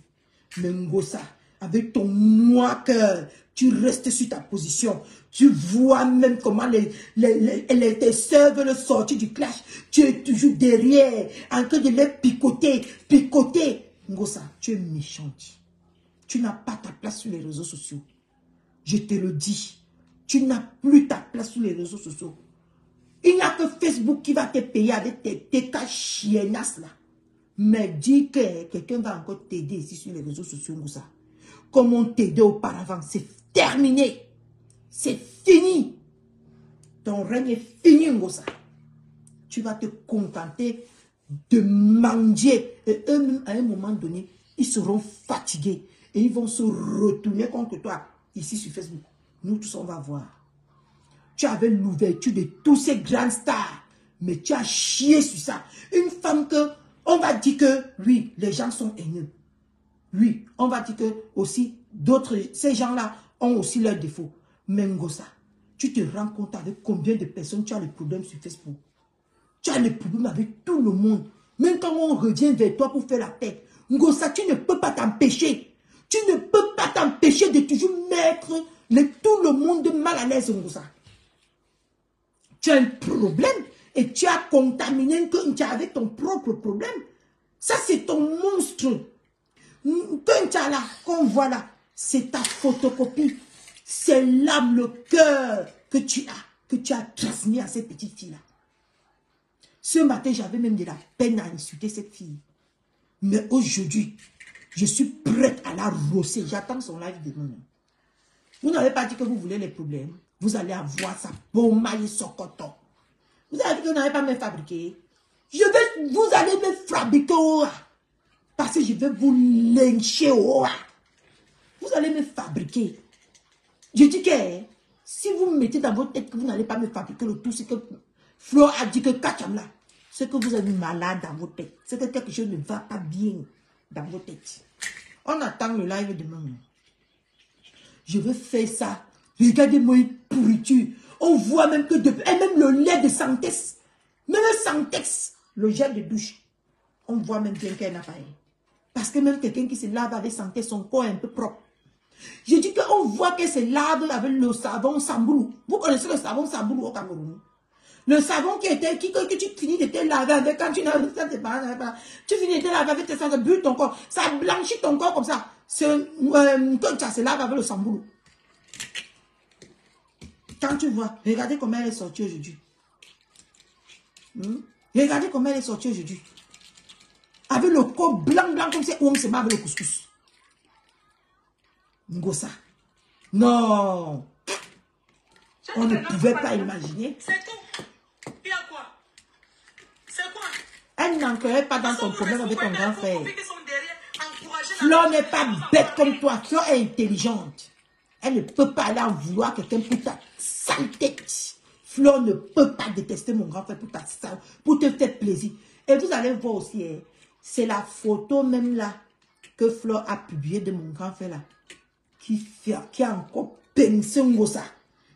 Mais Ngosa, avec ton noir cœur, tu restes sur ta position. Tu vois même comment tes soeurs veulent sortir du clash. Tu es toujours derrière, en train de les picoter, picoter. Ngosa, tu es méchante. Tu n'as pas ta place sur les réseaux sociaux. Je te le dis. Tu n'as plus ta place sur les réseaux sociaux. Il n'y a que Facebook qui va te payer avec tes cas chiennasses là. Mais dis que quelqu'un va encore t'aider ici sur les réseaux sociaux, Ngosa. Comme on t'aidait auparavant, c'est terminé. C'est fini. Ton règne est fini, Ngosa. Tu vas te contenter de manger. Et eux-mêmes, à un moment donné, ils seront fatigués. Et ils vont se retourner contre toi, ici sur Facebook. Nous tous, on va voir. Tu avais l'ouverture de tous ces grandes stars. Mais tu as chié sur ça. Une femme que, on va dire que, oui, les gens sont haineux. Oui, on va dire que aussi, d'autres, ces gens-là ont aussi leurs défauts. Mais Ngosa, tu te rends compte avec combien de personnes tu as le problème sur Facebook. Tu as le problème avec tout le monde. Même quand on revient vers toi pour faire la paix. Ngosa, tu ne peux pas t'empêcher. Tu ne peux pas t'empêcher de toujours mettre tout le monde mal à l'aise, Ngosa. Tu as un problème et tu as contaminé que tu as avec ton propre problème. Ça, c'est ton monstre. Quand tu as là, qu'on voit là, c'est ta photocopie. C'est l'âme, le cœur que tu as transmis à cette petite fille-là. Ce matin, j'avais même de la peine à insulter cette fille. Mais aujourd'hui, je suis prête à la rosser. J'attends son live demain. Vous n'avez pas dit que vous voulez les problèmes. Vous allez avoir ça. Bombaye sokoto. Vous avez dit que vous n'avez pas me fabriqué. Vous allez me fabriquer. Parce que je vais vous lyncher. Vous allez me fabriquer. Je dis que si vous me mettez dans votre tête que vous n'allez pas me fabriquer le tout, c'est que Flo a dit que Kachamla, c'est que vous êtes malade dans votre tête. C'est que quelque chose ne va pas bien dans votre tête. On attend le live demain. Je veux faire ça. Regardez-moi une pourriture. On voit même que depuis... Et même le lait de Santex. Même Santex, le gel de douche. On voit même bien qu'elle n'a pas. Parce que même quelqu'un qui se lave avec Santex, son corps est un peu propre. Je dis qu'on voit qu'elle se lave avec le savon Samboulou. Vous connaissez le savon Samboulou au Cameroun? Le savon que tu finis de te laver avec quand tu n'as pas. Tu finis de te laver avec tes sangs, ça brûle ton corps. Ça blanchit ton corps comme ça. Quand tu se lave avec le Samboulou. Quand tu vois, regardez comment elle est sortie aujourd'hui. Regardez comment elle est sortie aujourd'hui. Avec le corps blanc comme ça, on se met avec le couscous. Ngosa. Non. On ne pouvait pas imaginer. C'est tout. Il y a quoi? C'est quoi? Elle n'entrerait pas dans ton problème avec ton grand frère. Flore n'est pas bête comme toi. Flore est intelligente. Elle ne peut pas aller en vouloir quelqu'un pour ta sale tête. Flore ne peut pas détester mon grand frère pour te faire plaisir. Et vous allez voir aussi, hein, c'est la photo même là que Flore a publiée de mon grand frère là. Qui a encore pincé Ngosa.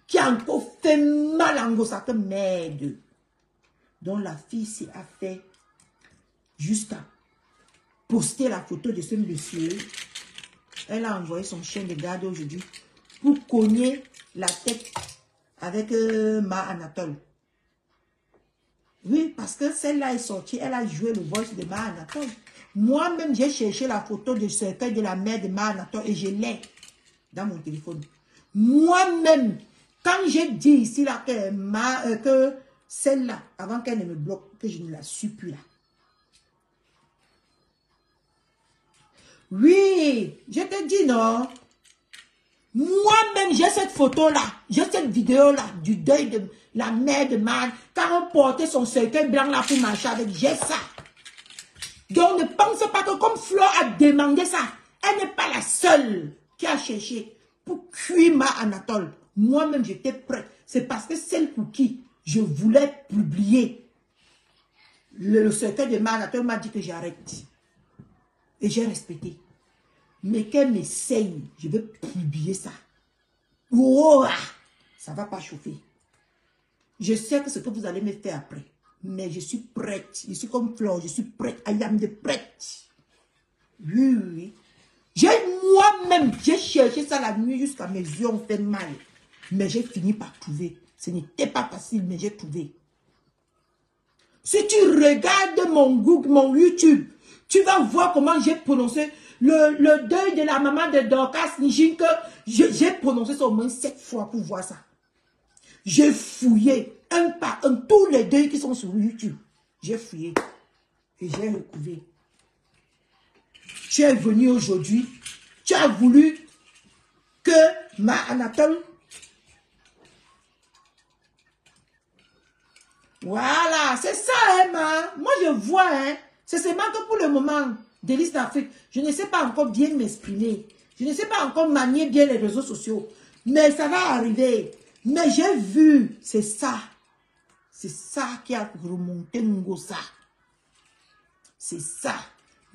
Qui a encore fait mal à Ngosa. Que merde. Donc la fille s'est fait jusqu'à poster la photo de ce monsieur. Elle a envoyé son chien de garde aujourd'hui pour cogner la tête avec Ma Anatole. Oui, parce que celle-là est sortie, elle a joué le voice de Ma Anatole. Moi-même, j'ai cherché la photo du cercueil de la mère de Ma Anatole et je l'ai dans mon téléphone. Moi-même, quand j'ai dit ici là que celle-là, avant qu'elle ne me bloque, que je ne la suis plus là. Oui, je te dis non. Moi-même, j'ai cette photo-là, j'ai cette vidéo-là du deuil de la mère de Man, quand on portait son cercueil blanc là pour marcher avec, j'ai ça. Donc ne pense pas que comme Flore a demandé ça, elle n'est pas la seule qui a cherché pour cuire Ma Anatole. Moi-même, j'étais prête. C'est parce que celle pour qui je voulais publier le cercueil de Ma Anatole m'a dit que j'arrête. Et j'ai respecté. Mais qu'elle m'essaye, je vais publier ça. Oh, ça ne va pas chauffer. Je sais que ce que vous allez me faire après. Mais je suis prête. Je suis comme Flore, je suis prête. I am de prête. Oui, oui. Moi-même, j'ai cherché ça la nuit jusqu'à mes yeux ont fait mal. Mais j'ai fini par trouver. Ce n'était pas facile, mais j'ai trouvé. Si tu regardes mon Google, mon YouTube, tu vas voir comment j'ai prononcé le deuil de la maman de Dorcas Nijin, que j'ai prononcé ça au moins 7 fois pour voir ça. J'ai fouillé un par un tous les deuils qui sont sur YouTube. J'ai fouillé et j'ai retrouvé. Tu es venu aujourd'hui, tu as voulu que ma Anatole. Voilà, c'est ça, hein, moi je vois, hein. C'est seulement que pour le moment, Délices d'Afrique, je ne sais pas encore bien m'exprimer. Je ne sais pas encore manier bien les réseaux sociaux. Mais ça va arriver. Mais j'ai vu, c'est ça. C'est ça qui a remonté Ngosa. C'est ça.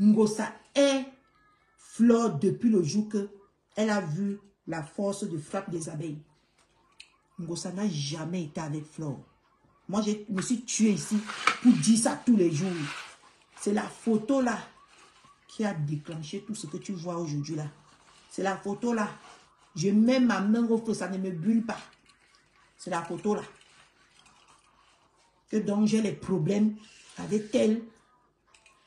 Ngosa est Flore depuis le jour qu'elle a vu la force de frappe des abeilles. Ngosa n'a jamais été avec Flore. Moi, je me suis tuée ici pour dire ça tous les jours. C'est la photo là qui a déclenché tout ce que tu vois aujourd'hui là. C'est la photo là. Je mets ma main au feu, ça ne me brûle pas. C'est la photo là. Que donc j'ai les problèmes avec elle.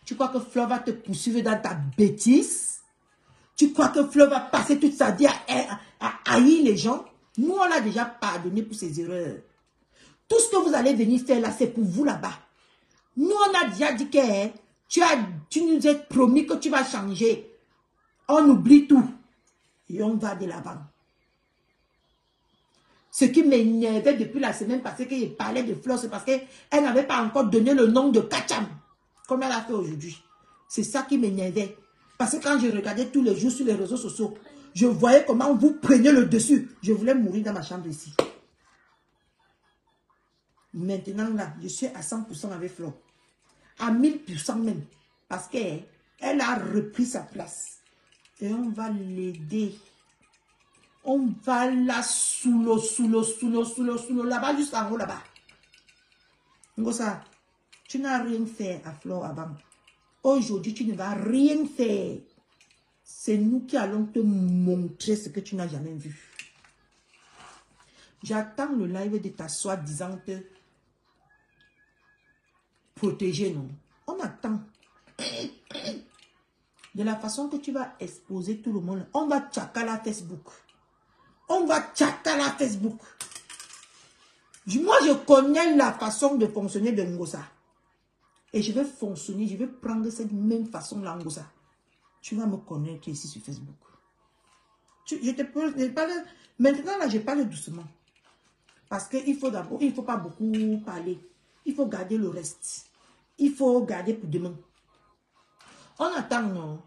Tu crois que Flore va te poursuivre dans ta bêtise? Tu crois que Flore va passer toute sa vie à haïr les gens? Nous, on l'a déjà pardonné pour ses erreurs. Tout ce que vous allez venir faire là, c'est pour vous là-bas. Nous, on a déjà dit que tu nous as promis que tu vas changer. On oublie tout. Et on va de l'avant. Ce qui m'énervait depuis la semaine passée, que je parlais de Flore, c'est parce qu'elle n'avait pas encore donné le nom de Kacham, comme elle a fait aujourd'hui. C'est ça qui m'énervait. Parce que quand je regardais tous les jours sur les réseaux sociaux, je voyais comment vous preniez le dessus. Je voulais mourir dans ma chambre ici. Maintenant, là, je suis à 100% avec Flore. À 1000% même. Parce qu'elle a repris sa place. Et on va l'aider. On va la sous l'eau, là-bas, jusqu'en haut, là-bas. Ngosa, tu n'as rien fait à Flore avant. Aujourd'hui, tu ne vas rien faire. C'est nous qui allons te montrer ce que tu n'as jamais vu. J'attends le live de ta soi-disant protéger, non? On attend. De la façon que tu vas exposer tout le monde, on va tchaka la Facebook. On va tchaka la Facebook. Moi, je connais la façon de fonctionner de Ngosa. Et je vais fonctionner, je vais prendre cette même façon-là, Ngosa. Tu vas me connaître ici sur Facebook. Maintenant, là, je parle doucement. Parce qu'il faut d'abord, il ne faut pas beaucoup parler. Il faut garder le reste. Il faut garder pour demain. On attend, non?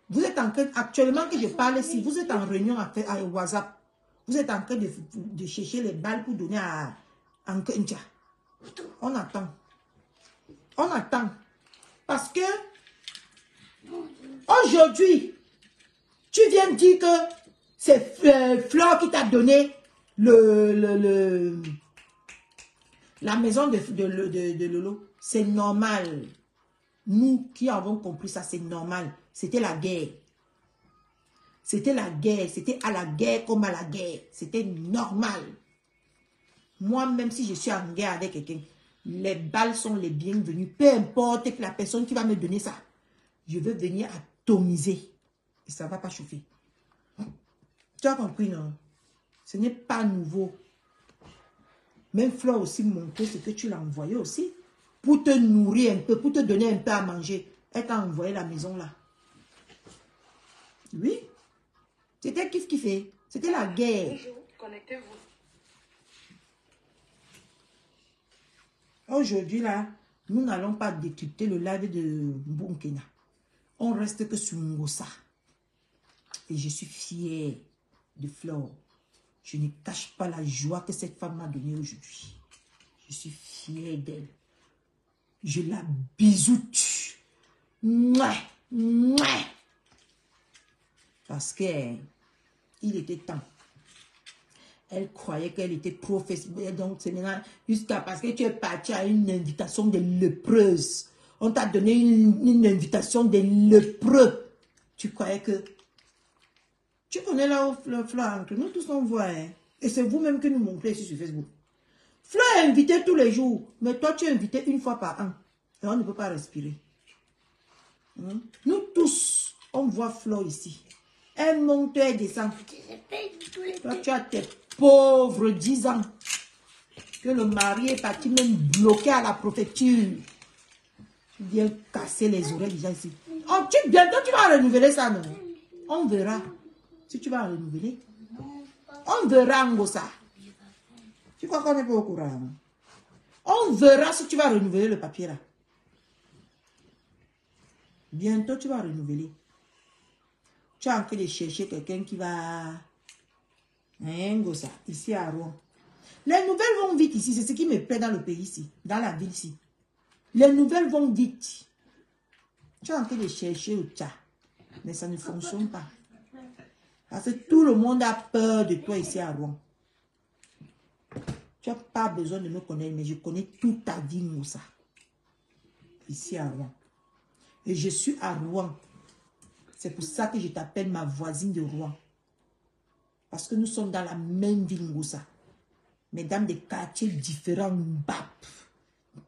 Vous êtes en train, actuellement que je parle ici, vous êtes en réunion à WhatsApp. Vous êtes en train de chercher les balles pour donner à Nkencha. On attend. On attend. Parce que aujourd'hui, tu viens de dire que c'est Flore qui t'a donné la maison de Lolo. C'est normal. Nous qui avons compris ça, c'est normal. C'était la guerre. C'était la guerre. C'était à la guerre comme à la guerre. C'était normal. Moi, même si je suis en guerre avec quelqu'un, les balles sont les bienvenues. Peu importe la personne qui va me donner ça. Je veux venir atomiser. Et ça ne va pas chauffer. Tu as compris, non? Ce n'est pas nouveau. Même Flore aussi montrait ce que tu l'as envoyé aussi. Pour te nourrir un peu, pour te donner un peu à manger. Elle t'a envoyé la maison là. Oui. C'était kiff-kiffé. C'était la guerre. Bonjour, connectez-vous. Aujourd'hui là, nous n'allons pas décrypter le live de Mbunkena. On reste que sur Ngosa. Et je suis fière de Flore. Je ne cache pas la joie que cette femme m'a donnée aujourd'hui. Je suis fière d'elle. Je la bisoute. Mouah, mouah. Parce que il était temps. Elle croyait qu'elle était trop Facebook. Donc, c'est maintenant, jusqu'à parce que tu es parti à une invitation de lépreuse. On t'a donné une invitation de lépreux. Tu croyais que... Tu connais là où Flo, nous tous on voit. Hein? Et c'est vous-même que nous montrez ici sur Facebook. Flo est invité tous les jours. Mais toi, tu es invité une fois par an. Et on ne peut pas respirer. Nous tous, on voit Flo ici. Elle monte et descend. Toi, tu as tes pauvres 10 ans. Que le mari est parti même bloqué à la préfecture. Tu viens casser les oreilles déjà ici. Oh, bientôt tu vas renouveler ça, non? On verra. Si tu vas renouveler. On verra, Ngosa. Tu crois qu'on n'est pas au courant? On verra si tu vas renouveler le papier là. Bientôt tu vas renouveler. Tu es en train de chercher quelqu'un qui va... Ngosa, ici à Rouen. Les nouvelles vont vite ici. C'est ce qui me plaît dans le pays ici. Dans la ville ici. Les nouvelles vont vite. Tu es en train de chercher au chat. Mais ça ne fonctionne pas. Parce que tout le monde a peur de toi ici à Rouen. Tu n'as pas besoin de me connaître, mais je connais toute ta vie, Moussa. Ici à Rouen. Et je suis à Rouen. C'est pour ça que je t'appelle ma voisine de Rouen. Parce que nous sommes dans la même ville, Moussa. Mais dans des quartiers différents. Mbap,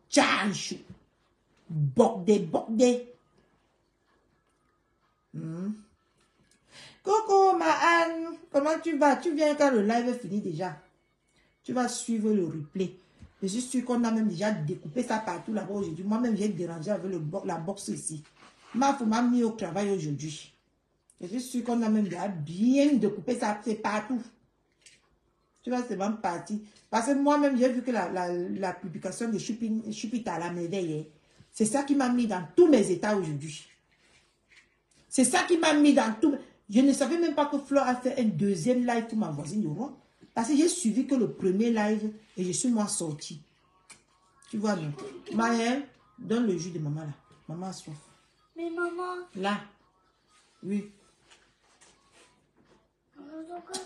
Tchanchou, Bordé. Coco, ma Anne, comment tu vas? Tu viens quand le live est fini déjà. Tu vas suivre le replay. Je suis sûr qu'on a même déjà découpé ça partout là-bas aujourd'hui. Moi-même, j'ai dérangé avec la box ici. Ma femme m'a mis au travail aujourd'hui. Je suis sûr qu'on a même déjà bien découpé ça, c'est partout. Tu vois, c'est même parti. Parce que moi-même, j'ai vu que la publication de Chupita à la merveille, c'est ça qui m'a mis dans tous mes états aujourd'hui. C'est ça qui m'a mis dans tout. Je ne savais même pas que Flo a fait un deuxième live pour ma voisine de Rouen. Parce que j'ai suivi que le premier live et je suis moi sortie. Tu vois, non? Maëlle, donne le jus de maman là. Maman a soif. Mais maman. Là. Oui.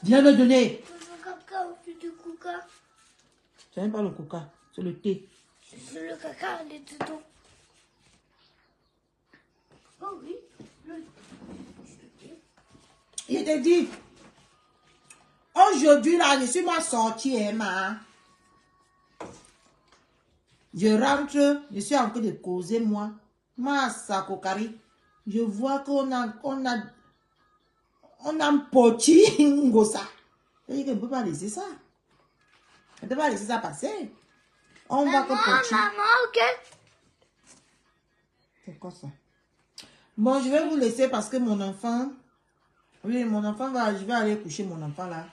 Viens me donner. Ce n'est pas le coca, c'est le thé. C'est le caca, les tétons. Oh oui. Il te dit. Aujourd'hui, là, je suis moi sortie, Emma. Je rentre, je suis en train de causer, moi. Moi, ça, Kokari. Je vois qu'on a un poti, Ngosa. C'est-à-dire qu'on ne peut pas laisser ça. On ne peut pas laisser ça passer. On va que poti. Maman, ok. C'est quoi ça? Bon, je vais vous laisser parce que mon enfant... Oui, mon enfant va... Je vais aller coucher mon enfant là.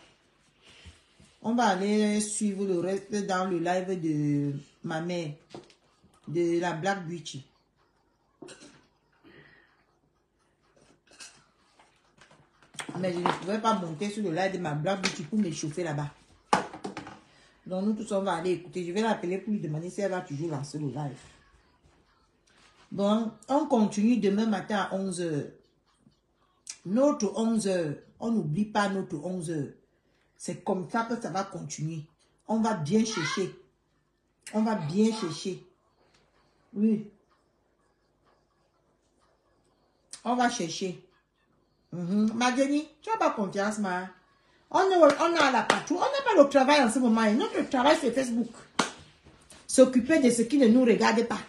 On va aller suivre le reste dans le live de ma mère. De la Black Beauty. Mais je ne pouvais pas monter sur le live de ma Black Beauty pour m'échauffer là-bas. Donc nous tous on va aller écouter. Je vais l'appeler pour lui demander si elle va toujours lancer le live. Bon, on continue demain matin à 11h. Notre 11h. On n'oublie pas notre 11h. C'est comme ça que ça va continuer. On va bien chercher. On va bien chercher. Oui. On va chercher. Madeni, tu n'as pas confiance, ma. On a la patrouille. On n'a pas le travail en ce moment. Notre travail, c'est Facebook. S'occuper de ce qui ne nous regarde pas.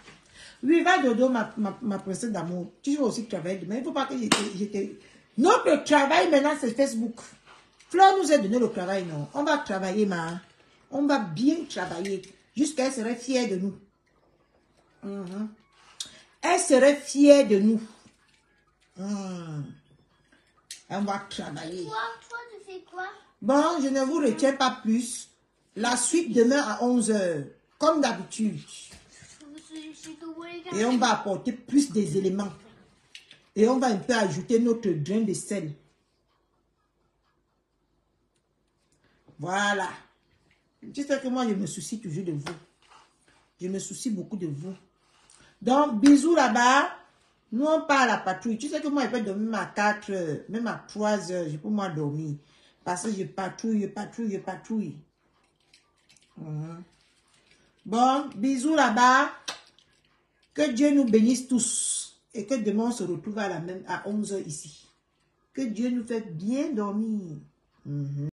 Oui, va dodo, ma princesse d'amour. Tu vas aussi travailler demain. Il ne faut pas que j'étais... Notre travail maintenant, c'est Facebook. Fleur nous a donné le travail, non. On va travailler, ma. On va bien travailler. Jusqu'à elle serait fière de nous. Elle serait fière de nous. On va travailler. Toi, tu fais quoi? Bon, je ne vous retiens pas plus. La suite demain à 11h. Comme d'habitude. Et on va apporter plus des éléments. Et on va un peu ajouter notre grain de sel. Voilà. Tu sais que moi, je me soucie toujours de vous. Je me soucie beaucoup de vous. Donc, bisous là-bas. Nous, on part à la patrouille. Tu sais que moi, je peux dormir à 4 heures, même à 3 heures, je peux moi dormir. Parce que je patrouille. Bon, bisous là-bas. Que Dieu nous bénisse tous. Et que demain, on se retrouve à 11 heures ici. Que Dieu nous fait bien dormir.